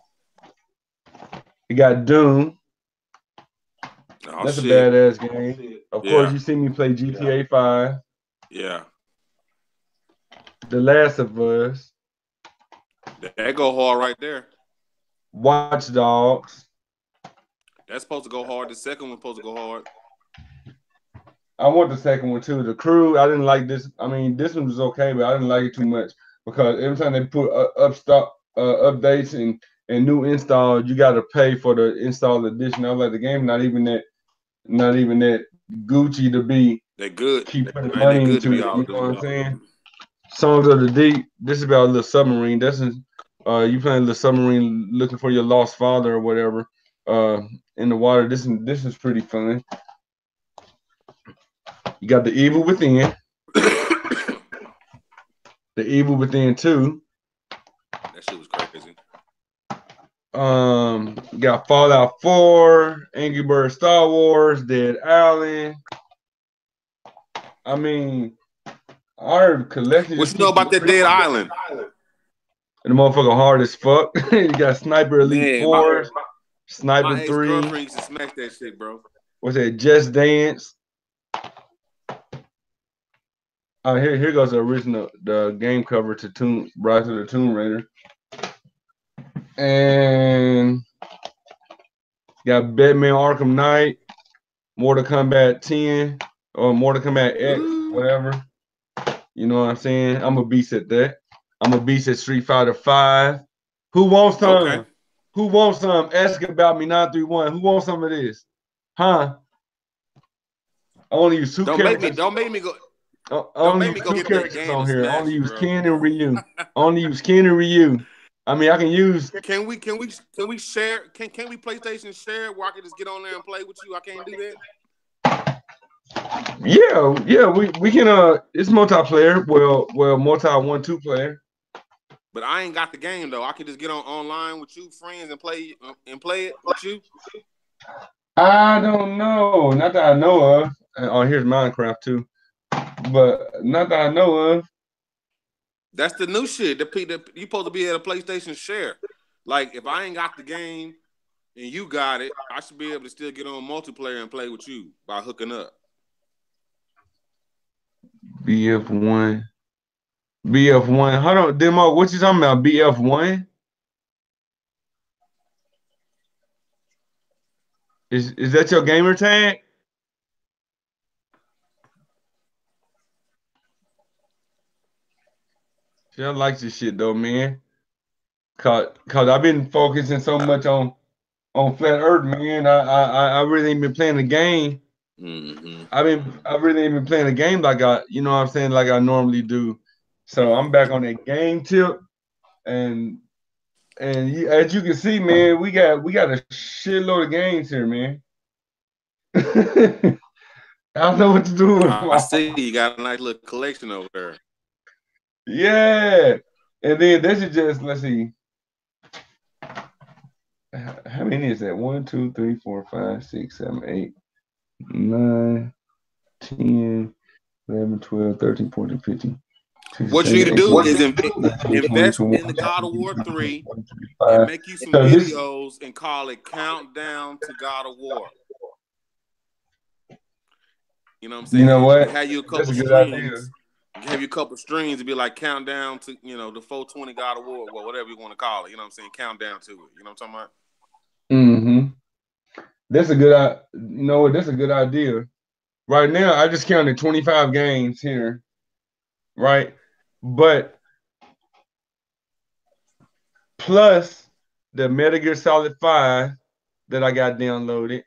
You got Doom. Oh, That's a badass game. Of course, you see me play GTA 5. Yeah. The Last of Us. That go hard right there. Watch Dogs. That's supposed to go hard. The second one's supposed to go hard. I want the second one too. The Crew, I didn't like this. I mean, this one was okay, but I didn't like it too much because every time they put updates and new install, you got to pay for the install edition. I was like, the game not even that Gucci to be. They good. Keep putting money into it. You know what I'm saying? Songs of the Deep. This is about a little submarine. This is you playing the submarine looking for your lost father or whatever in the water. This is pretty fun. You got The Evil Within. The Evil Within 2. That shit was crazy. You got Fallout 4, Angry Birds Star Wars, Dead Island. I mean, our collection. What you know about that Dead Island? And the motherfucker hard as fuck. You got Sniper Elite 4, Sniper my 3. My ex-girlfriend used to smash that shit, bro. What's that? Just Dance. Here goes the game cover to Rise of the Tomb Raider. And got Batman Arkham Knight, Mortal Kombat 10, or Mortal Kombat X, whatever. You know what I'm saying? I'm a beast at that. I'm a beast at Street Fighter 5. Who wants some? Okay. Who wants some? Ask about me 931. Who wants some of this? Huh? I only use two characters. Don't make me go. I only use two characters on here. I only use Ken and Ryu. Only use Ken and Ryu. I mean, I can use. Can we share? Can we PlayStation share where I can just get on there and play with you? I can't do that. Yeah, we can. It's multiplayer. Well, multi 1-2 player. But I ain't got the game though. I can just get online with you, friends, and play it with you. I don't know. Not that I know of. Oh, here's Minecraft too. But not that I know of. That's the new shit. You supposed to be at a PlayStation share. Like, if I ain't got the game and you got it, I should be able to still get on multiplayer and play with you by hooking up. BF1. Hold on, Demo. What you talking about? BF1? Is that your gamer tag? I like this shit though, man. Cause I've been focusing so much on Flat Earth, man. I really ain't been playing the game. Mm-hmm. I really ain't been playing the game like you know what I'm saying, like I normally do. So I'm back on that game tip, and as you can see, man, we got a shitload of games here, man. I don't know what to do with them. I see you got a nice little collection over there. Yeah, and then this is just, let's see, how many is that? 1, 2, 3, 4, 5, 6, 7, 8, 9, 10, 11, 12, 13, 14, 15. What you need to do is invest in the God of War 3 and make you some videos and call it Countdown to God of War. You know what I'm saying? You know what? Have you a couple streams. Have you a couple streams to be like countdown to, the 420 God of War, or whatever you want to call it. You know what I'm saying? Countdown to it. You know what I'm talking about? Mm-hmm. That's a good. You know what? That's a good idea. Right now, I just counted 25 games here, right? But plus the Metal Gear Solid 5 that I got downloaded,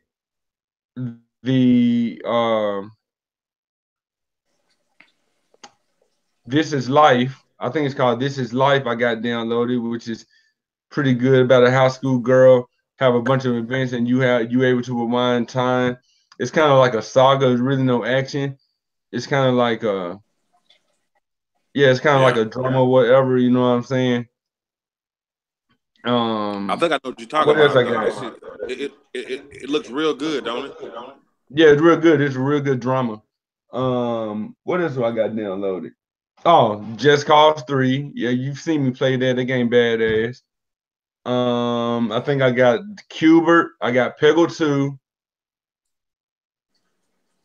the This Is Life. I think it's called This Is Life. I got downloaded, which is pretty good, about a high school girl have a bunch of events and you able to rewind time. It's kind of like a saga. There's really no action. It's kind of like it's kind of like a drama, whatever. You know what I'm saying? I think I know what you're talking what else about. I got? It looks real good, don't it? Yeah, it's real good. It's a real good drama. What else do I got downloaded? Oh, Just Cause 3. Yeah, you've seen me play that. That game badass. I think I got Cubert. I got Peggle 2.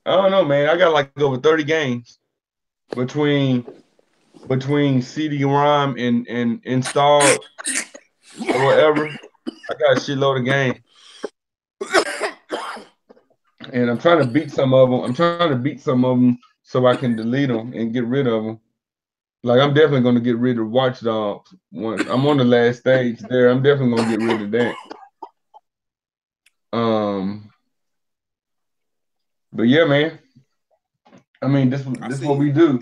I don't know, man. I got like over 30 games between CD-ROM and installed or whatever. I got a shitload of games. And I'm trying to beat some of them. So I can delete them and get rid of them. Like, I'm definitely going to get rid of Watch Dogs. Once I'm on the last stage there, I'm definitely going to get rid of that. But yeah, man. I mean, this is what we do.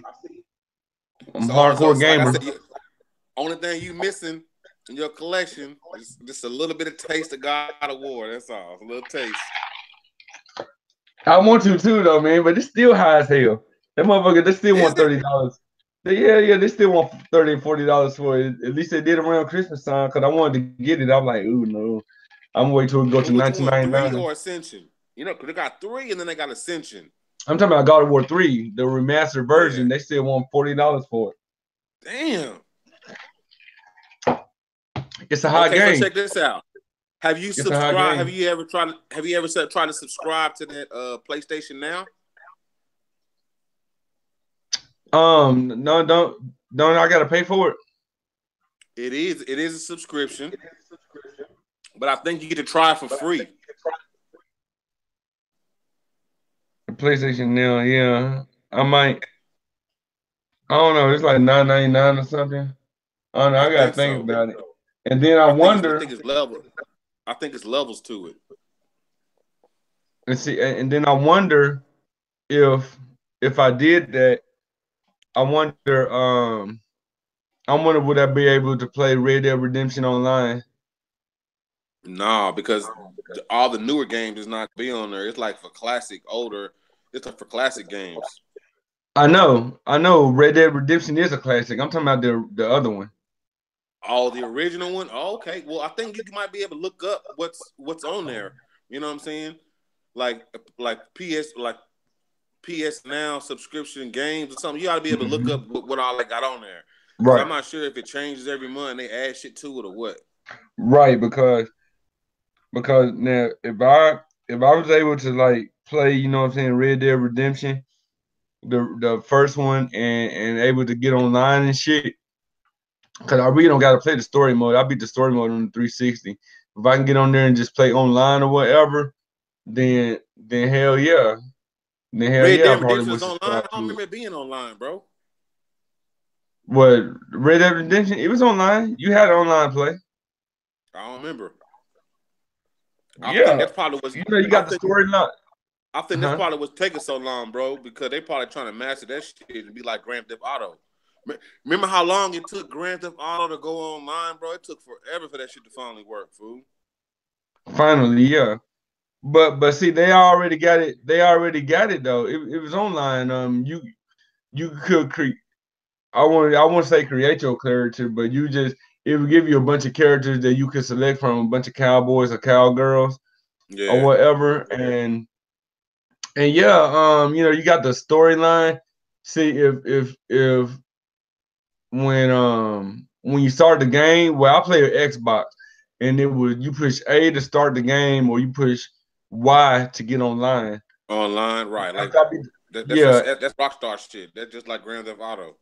I'm hardcore gamer. Like I said, only thing you missing in your collection is just a little bit of taste of God of War. That's all. A little taste. I want to too, though, man. But it's still high as hell. That motherfucker, they still want $30. Yeah, they still want $30 and $40 for it. At least they did around Christmas time because I wanted to get it. I'm like, ooh, no. I'm gonna wait till it go to $19.99. 3 or Ascension? You know, because they got 3 and then they got Ascension. I'm talking about God of War 3, the remastered version. Yeah. They still want $40 for it. Damn. It's a hot game. So check this out. Have you subscribed? Have you ever tried to subscribe to that PlayStation Now? No, don't I gotta pay for it? It is a subscription. But I think you get to try it for free. PlayStation Now, yeah. I might. I don't know. It's like $9.99 or something. I don't know. I gotta think about it. And then I wonder. I think it's levels. I think it's levels to it. Let's see. And then I wonder if I did that. I wonder would I be able to play Red Dead Redemption online? No, because all the newer games is not be on there. It's like for classic, older. It's for classic games. I know. Red Dead Redemption is a classic. I'm talking about the other one. Oh, the original one? Oh, okay. Well, I think you might be able to look up what's on there. You know what I'm saying? Like PS Now subscription games or something. You ought to be able to look up what all they got on there. Right. I'm not sure if it changes every month and they add shit to it or what. Right, because now if I was able to like play, you know what I'm saying, Red Dead Redemption, the first one, and able to get online and shit, because I really don't got to play the story mode. I beat the story mode on the 360. If I can get on there and just play online or whatever, then hell yeah. Then hell Red yeah. Dead Redemption was online. I don't remember it being online, bro. What, Red Dead Redemption? It was online. You had online play. I don't remember. I think that's probably was. You know, you got the storyline. I think that's probably what's taking so long, bro, because they probably trying to master that shit and be like Grand Theft Auto. Remember how long it took Grand Theft Auto to go online, bro? It took forever for that shit to finally work, fool. Finally, yeah. But see, they already got it. They already got it though. It was online. You could create. I want to say create your character, but it would give you a bunch of characters that you could select from, a bunch of cowboys or cowgirls, or whatever, and yeah, you got the storyline. See if when you start the game, well, I play an Xbox, and it was you push A to start the game, or you push Y to get online. Online, right? Like that's Rockstar shit. That's just like Grand Theft Auto.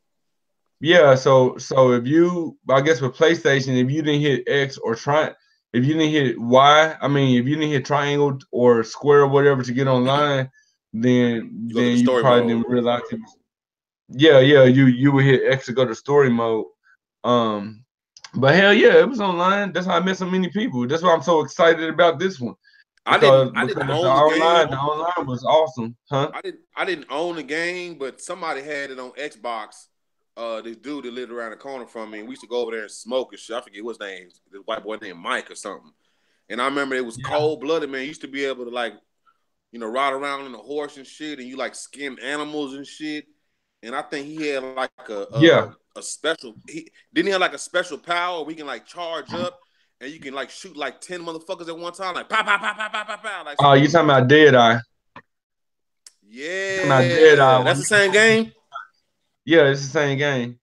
Yeah, so if you, I guess with PlayStation, if you didn't hit X or try, if you didn't hit Y, I mean, if you didn't hit triangle or square or whatever to get online, then you story probably mode. didn't realize it was, yeah, you would hit X to go to story mode. But hell yeah, it was online. That's how I met so many people. That's why I'm so excited about this one. Because I didn't the own the game. online was awesome, huh? I didn't own the game, but somebody had it on Xbox. This dude that lived around the corner from me, and we used to go over there and smoke and shit. I forget what's name. This white boy named Mike or something. And I remember it was cold blooded, man. You used to be able to like, ride around on a horse and shit, and you like skin animals and shit. And I think he had like a special. Didn't he have like a special power we can like charge up, and you can like shoot like 10 motherfuckers at one time, like pow pow pow pow pow pow pow. Like, oh, you talking about Dead Eye? Yeah, that's the same game. Yeah, it's the same game.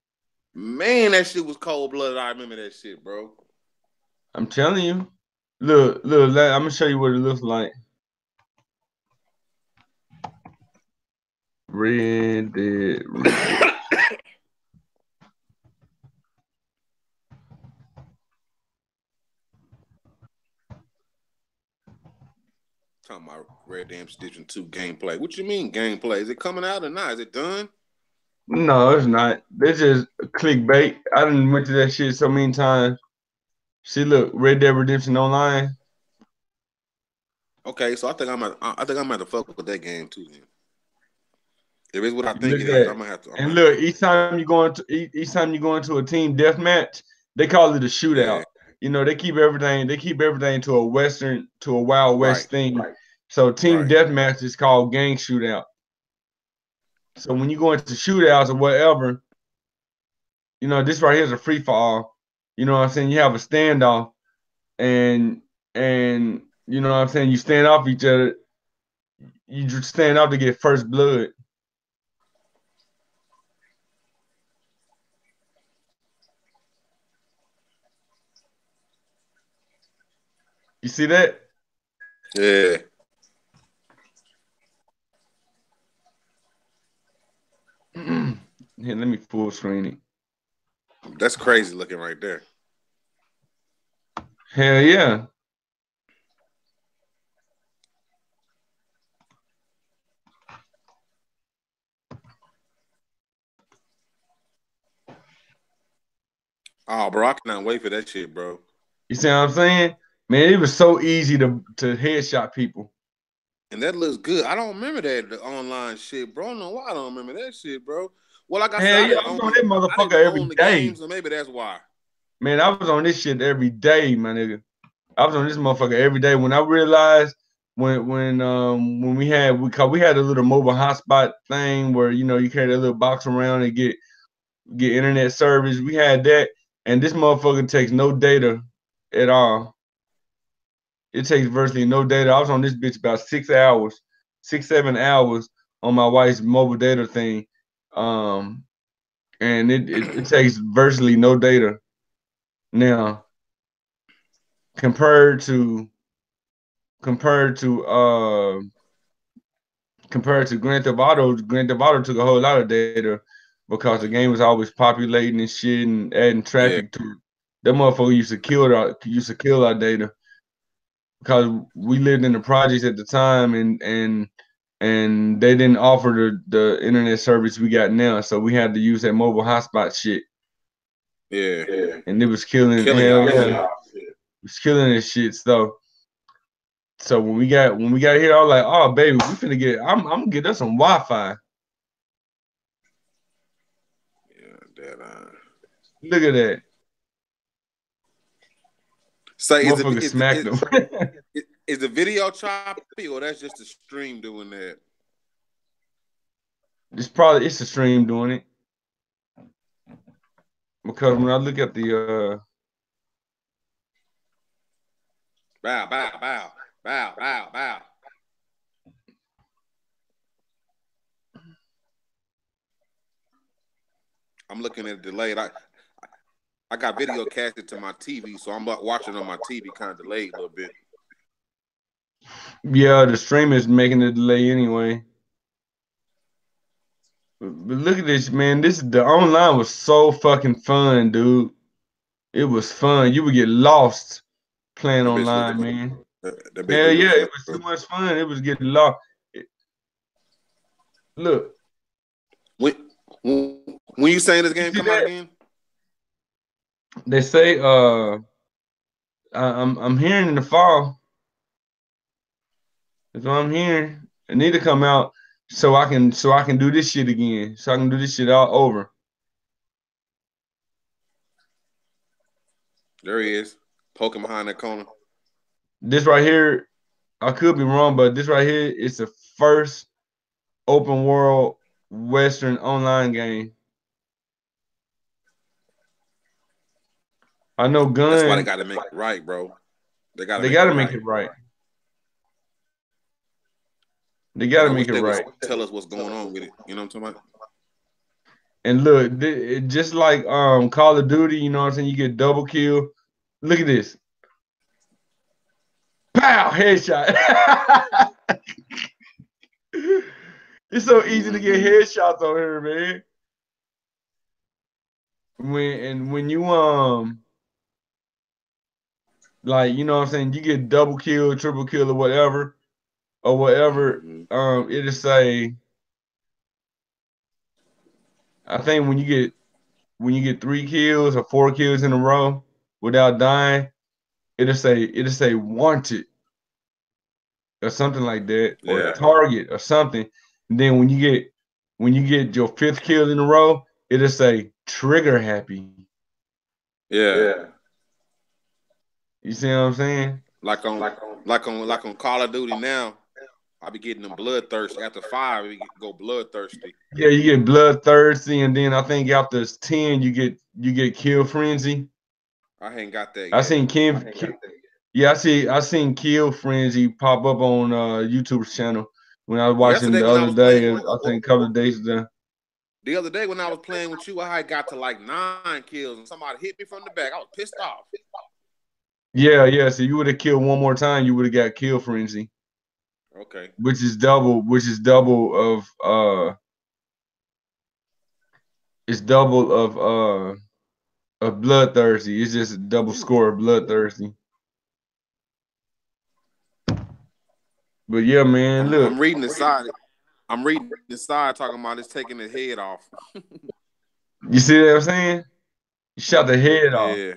Man, that shit was cold blooded. I remember that shit, bro. I'm telling you. Look, I'm gonna show you what it looks like. Red Dead Redemption. Talking about Red Dead Redemption 2 gameplay. What you mean gameplay? Is it coming out or not? Is it done? No, it's not. It's just clickbait. I done went to that shit so many times. See, look, Red Dead Redemption Online. Okay, so I think I'm at to fuck with that game too. Then, if it's what I think it is, I'm gonna have to. And look, each time you go into a team deathmatch, they call it a shootout. Yeah. They keep everything to a Western, to a Wild West thing. Right. So team deathmatch is called gang shootout. So when you go into shootouts or whatever, this right here is a free for all. You know what I'm saying? You have a standoff, and you know what I'm saying? You stand off each other. You just stand off to get first blood. You see that? Yeah. Here, let me full screen it. That's crazy looking right there. Hell yeah. Oh, bro, I cannot wait for that shit, bro. You see what I'm saying? Man, it was so easy to headshot people. And that looks good. I don't remember the online shit, bro. I don't know why I don't remember that shit, bro. Well, like I said, I was on that motherfucker every day. Game, so maybe that's why. Man, I was on this shit every day, my nigga. I was on this motherfucker every day. When I realized when we had a little mobile hotspot thing where you carry that little box around and get internet service. We had that, and this motherfucker takes no data at all. It takes virtually no data. I was on this bitch about 6 hours, 7 hours on my wife's mobile data thing. And it takes virtually no data. Now, compared to Grand Theft Auto took a whole lot of data because the game was always populating and shit and adding traffic to it. That motherfucker used to kill our data because we lived in the projects at the time and they didn't offer the internet service we got now, so we had to use that mobile hotspot shit. Yeah. And it was killing hell yeah. It was killing this shit. So when we got here, I was like, oh baby, we finna get I'm gonna get us some Wi-Fi. Yeah, look at that. So is the video choppy or that's just the stream doing that? It's the stream doing it. Because when I look at the bow. I'm looking at the delayed. I got video casted to my TV, so I'm watching on my TV kind of delayed a little bit. Yeah, the stream is making the delay anyway. But look at this, man. The online was so fucking fun, dude. It was fun. You would get lost playing That bitch online, look good. man. That bitch Hell do yeah, look it fun, was bro. too much fun. It was getting lost. Look, When you saying this you game see come out that? again? They say I'm hearing in the fall. That's what I'm hearing. It need to come out so I can do this shit again. So I can do this shit all over. There he is, poking behind that corner. This right here, I could be wrong, but this right here is the first open world Western online game. I know Gun. That's why they got to make it right, bro. They got to make it right. They got And to I make wish it they right. would tell us what's going on with it. You know what I'm talking about? And look, just like Call of Duty, you know what I'm saying? You get double kill. Look at this. Pow! Headshot. It's so easy to get headshots on here, man. When you like, you know what I'm saying, you get double kill, triple kill, or whatever, it'll say, I think when you get 3 kills or 4 kills in a row without dying, it'll say wanted or something like that, or target or something. And then when you get your 5th kill in a row, it'll say trigger happy. Yeah. You see what I'm saying? Like on Call of Duty now, I be getting them bloodthirsty. After 5, we go bloodthirsty. Yeah, you get bloodthirsty, and then I think after 10, you get kill frenzy. I ain't got that yet. I seen I seen kill frenzy pop up on YouTube's channel when I was watching Yesterday the when I other was day. playing, I think a couple of days ago. the other day when I was playing with you, I had got to like 9 kills and somebody hit me from the back. I was pissed off. Yeah. So you would have killed one more time, you would have got kill frenzy. Okay. Which is double of it's double of bloodthirsty. It's just a double score of bloodthirsty. But yeah, man, look. I'm reading the side. I'm reading the side talking about it's taking the head off. You see what I'm saying? You shot the head off. Yeah.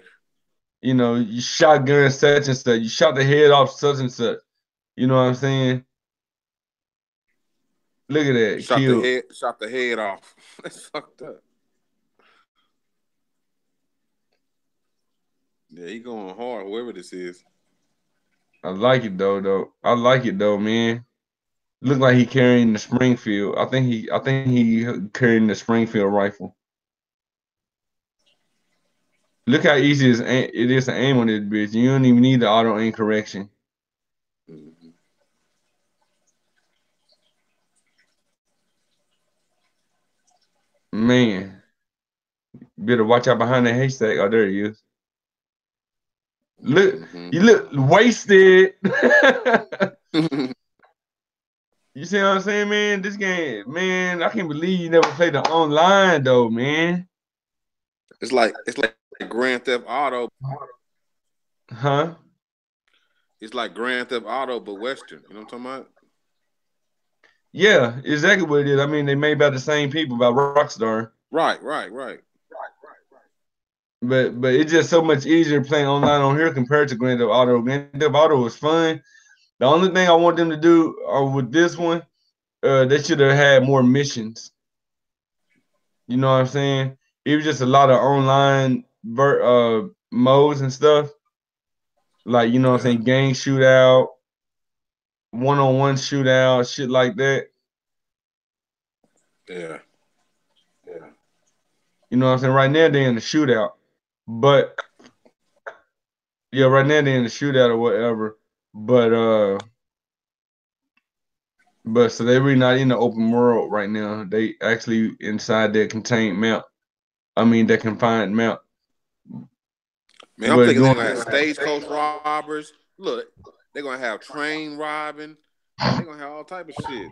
You know, you shotgun such and such. You shot the head off such and such. You know what I'm saying? Look at that. Shot the head off. That's fucked up. Yeah, he going hard, whoever this is. I like it though. I like it though, man. Look like he carrying the Springfield. I think he carrying the Springfield rifle. Look how easy it is to aim on this bitch. You don't even need the auto aim correction. Mm-hmm. Man, better watch out behind that haystack. Oh, there he is. Look, you look wasted. You see what I'm saying, man? This game, man, I can't believe you never played the online though, man. It's like Grand Theft Auto. Huh? It's like Grand Theft Auto, but Western. You know what I'm talking about? Yeah, exactly what it is. I mean, they made by the same people, by Rockstar. Right. But it's just so much easier playing online on here compared to Grand Theft Auto. Grand Theft Auto was fun. The only thing I want them to do with this one, they should have had more missions. You know what I'm saying? It was just a lot of online modes and stuff. Like, you know what I'm saying, gang shootout, one-on-one shootout, shit like that. Yeah. You know what I'm saying? Right now they're in the shootout. But yeah, right now they're in the shootout or whatever. But so they're really not in the open world right now. They actually inside their contained map. I mean their confined map. Man, I'm thinking they're gonna have stagecoach robbers. Look, they're gonna have train robbing. They're gonna have all type of shit.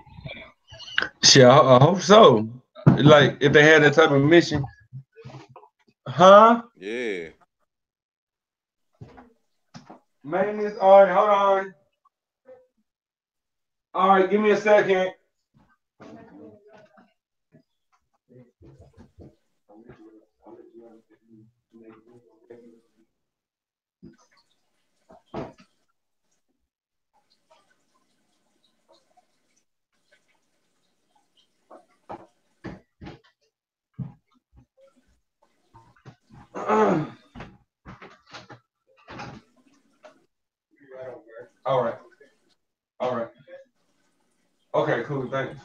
Shit, I hope so. Like if they had that type of mission. Huh? Yeah. Maintenance. All right, hold on. All right, give me a second. All right. All right. Okay, cool. Thanks.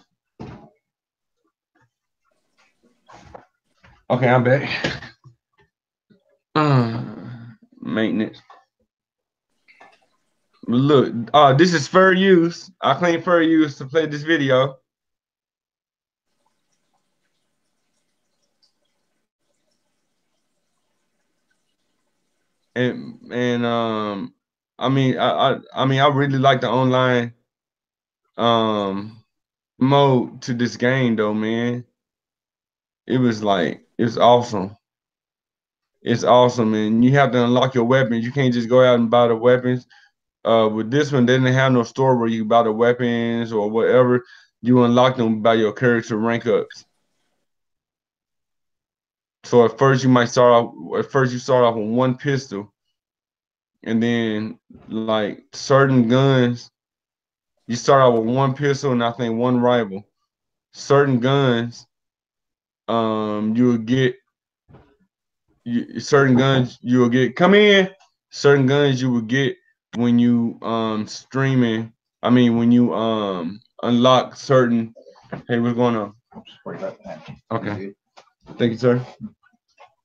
Okay, I'm back. Maintenance. Look, this is fair use. I claim fair use to play this video. And I mean I really like the online mode to this game though, man. It's awesome. It's awesome, and you have to unlock your weapons. You can't just go out and buy the weapons. With this one, they didn't have no store where you buy the weapons or whatever. You unlock them by your character rank ups. So at first you start off with one pistol, and then like certain guns, you start out with one pistol and I think one rifle. Certain guns, you will get certain guns you will get. Come in. Certain guns you will get when you streaming. I mean when you unlock certain. Hey, what's going on? Okay. Thank you, sir.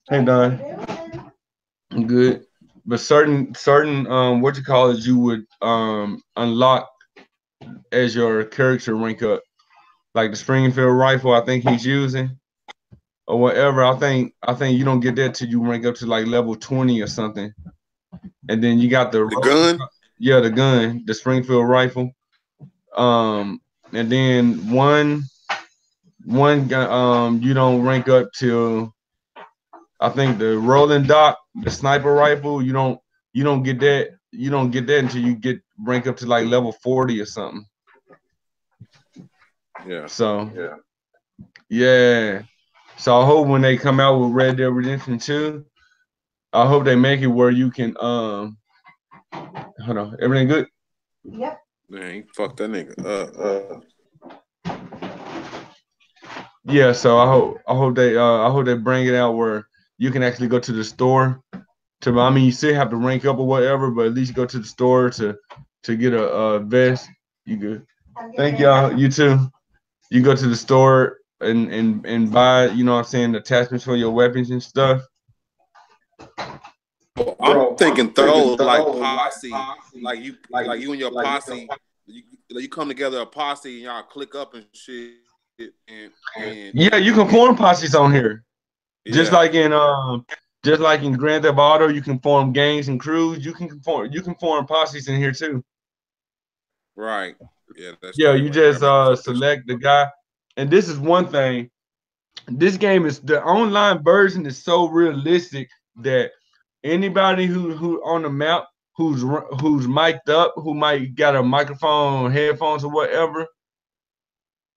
Hey, Don. I'm good. But certain what you call it, you would unlock as your character rank up. Like the Springfield rifle, I think he's using, or whatever. I think you don't get that till you rank up to like level 20 or something. And then you got the gun. Yeah, the gun, the Springfield rifle. And then one you don't rank up till I think the rolling dock, the sniper rifle. You don't get that. You don't get that until you get rank up to like level 40 or something. Yeah. So yeah. So I hope when they come out with Red Dead Redemption 2, I hope they make it where you can hold on. Everything good? Yep. Man, fuck that nigga. Yeah, so I hope they bring it out where you can actually go to the store to, I mean, you still have to rank up or whatever, but at least go to the store to get a vest. You good? Thank y'all. You too. You go to the store and buy, you know what I'm saying, attachments for your weapons and stuff. I'm thinking throw like posse, like you and your posse, you come together a posse and y'all click up and shit. And yeah, you can form posses on here, just yeah. like in Grand Theft Auto, you can form gangs and crews. You can form posses in here too. Right. Yeah. Yeah, you just select the guy, and this is one thing. This game is the online version is so realistic that anybody who on the map who's mic'd up, who might got a microphone, headphones, or whatever.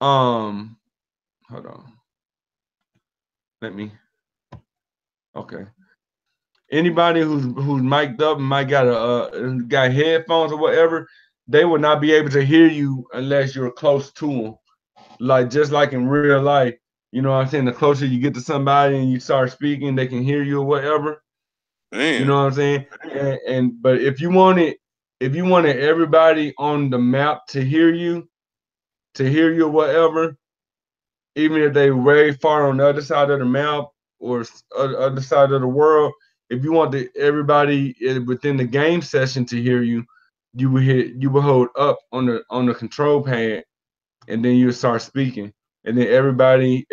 Hold on. Let me. Okay. Anybody who's mic'd up and might got got headphones or whatever, they will not be able to hear you unless you're close to them. Like just like in real life, you know what I'm saying? The closer you get to somebody and you start speaking, they can hear you or whatever. Damn. You know what I'm saying? But if you wanted everybody on the map to hear you or whatever, even if they way far on the other side of the map or other side of the world, if you want everybody within the game session to hear you, you would hold up on the control pad, and then you start speaking, and then everybody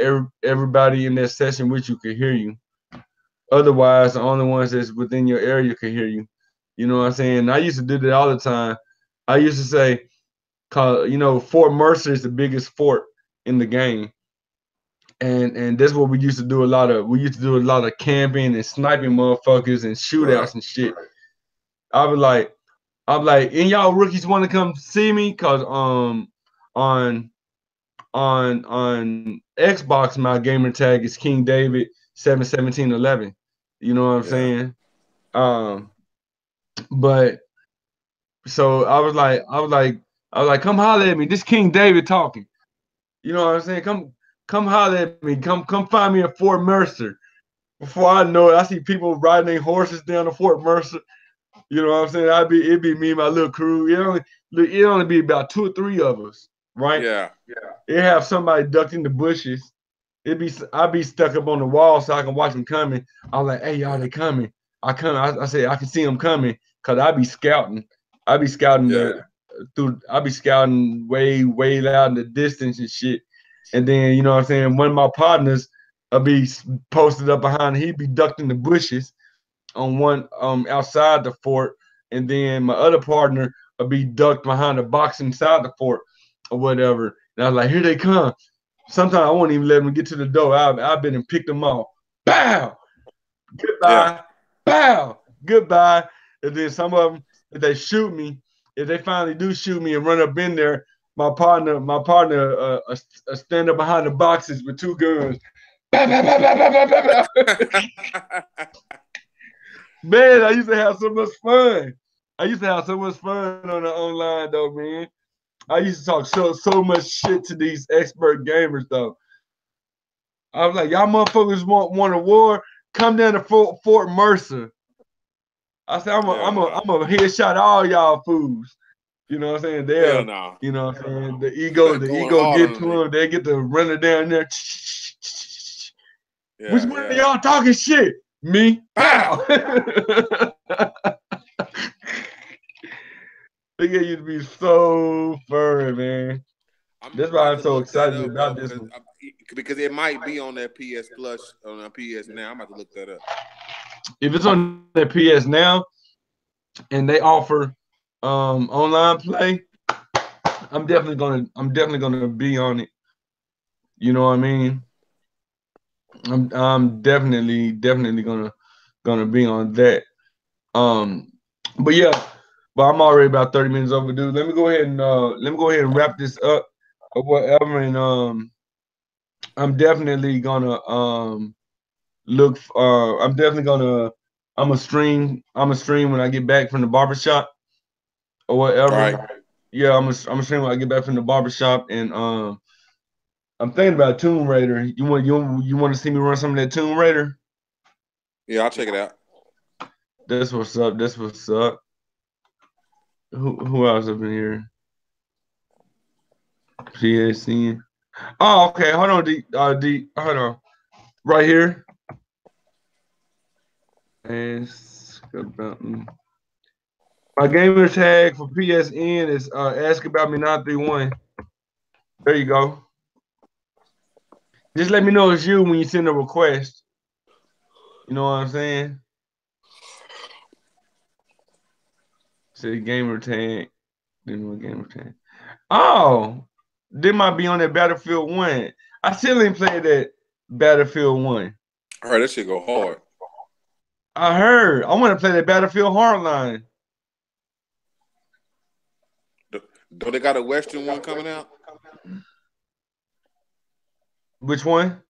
in that session with you could hear you. Otherwise, the only ones that's within your area could hear you. You know what I'm saying? I used to do that all the time. I used to say, Fort Mercer is the biggest fort in the game. And that's what we used to do a lot of. We used to do a lot of camping and sniping motherfuckers and shootouts and shit. I was like, I'm like, and y'all rookies want to come see me? Cause on Xbox, my gamer tag is King David 71711. You know what I'm saying? But so I was like, come holler at me. This King David talking. You know what I'm saying? Come holler at me. Come find me at Fort Mercer. Before I know it, I see people riding their horses down to Fort Mercer. You know what I'm saying? It'd be me and my little crew. It only be about 2 or 3 of us, right? Yeah. It have somebody ducked in the bushes. I'd be stuck up on the wall so I can watch them coming. I'm like, hey y'all, they coming. I say I can see them coming because I be scouting. I be scouting I be scouting way out in the distance and shit. And then you know what I'm saying, one of my partners will be posted up behind. He'd be ducked in the bushes on one outside the fort, and then my other partner will be ducked behind a box inside the fort or whatever. And I was like, here they come. Sometimes I won't even let them get to the door. I've been and picked them off. Bow, goodbye, bow, goodbye. And then some of them, if they shoot me, if they finally do shoot me and run up in there, my partner stand up behind the boxes with 2 guns. Bow, bow, bow, bow, bow, bow, bow. Man, I used to have so much fun. I used to have so much fun on the online though, man. I used to talk so much shit to these expert gamers though. I was like, y'all motherfuckers want a war? Come down to Fort Mercer. I said, I'm a headshot all y'all fools. You know what I'm saying? You know what I'm saying? The ego get to them. They get to run it down there. Which one of y'all talking shit? Me? Pow! They get you to be so furry, man. That's why I'm so excited about this one. Because it might be on that PS Plus, on that PS Now. I'm about to look that up. If it's on that PS Now and they offer online play, I'm definitely gonna be on it. You know what I mean? I'm definitely gonna be on that. But yeah, but I'm already about 30 minutes overdue. Let me go ahead and wrap this up or whatever. And I'm definitely gonna I'm a stream when I get back from the barbershop or whatever. Right. Yeah, I'm a stream when I get back from the barbershop. And I'm thinking about Tomb Raider. You want to see me run some of that Tomb Raider? Yeah, I'll check it out. That's what's up. That's what's up. Who else up in here? PSN. Oh, okay. Hold on, hold on. Right here. Ask about me. My gamer tag for PSN is ask about me 931. There you go. Just let me know it's you when you send a request. You know what I'm saying? Say gamer tag. Gamer tag. Oh, they might be on that Battlefield 1. I still ain't played that Battlefield 1. I heard that shit go hard. I heard. I want to play that Battlefield Hardline. Don't they got a Western one coming out? Which one?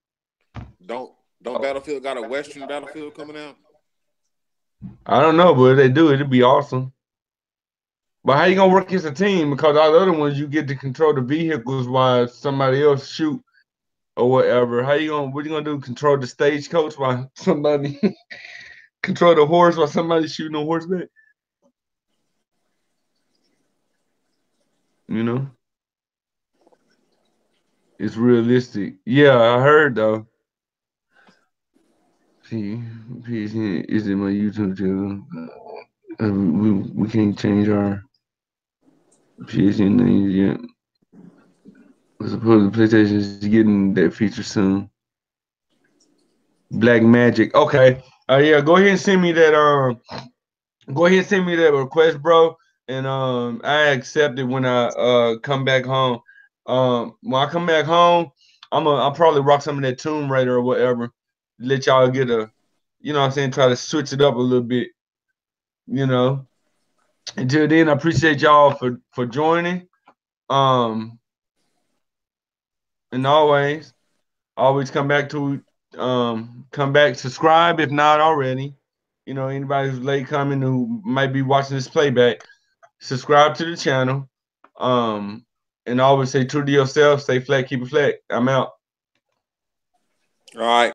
Don't Battlefield got a Western Battlefield coming out? I don't know, but if they do, it'd be awesome. But how you gonna work as a team? Because all the other ones you get to control the vehicles while somebody else shoot or whatever. What you gonna do? Control the stagecoach while somebody control the horse while somebody's shooting on horseback? You know? It's realistic. Yeah, I heard though. See, is it my YouTube channel? We can't change our PSN names yet. I suppose the PlayStation is getting that feature soon. Black Magic. Okay. Yeah, go ahead and send me that request, bro. And I accept it when I come back home. When I come back home, I'll probably rock some of that Tomb Raider or whatever. Let y'all get a, you know what I'm saying, try to switch it up a little bit, you know. Until then, I appreciate y'all for joining. And always come back, subscribe if not already. You know, anybody who's late coming who might be watching this playback, subscribe to the channel. And always stay true to yourself, stay flat, keep it flat. I'm out. All right.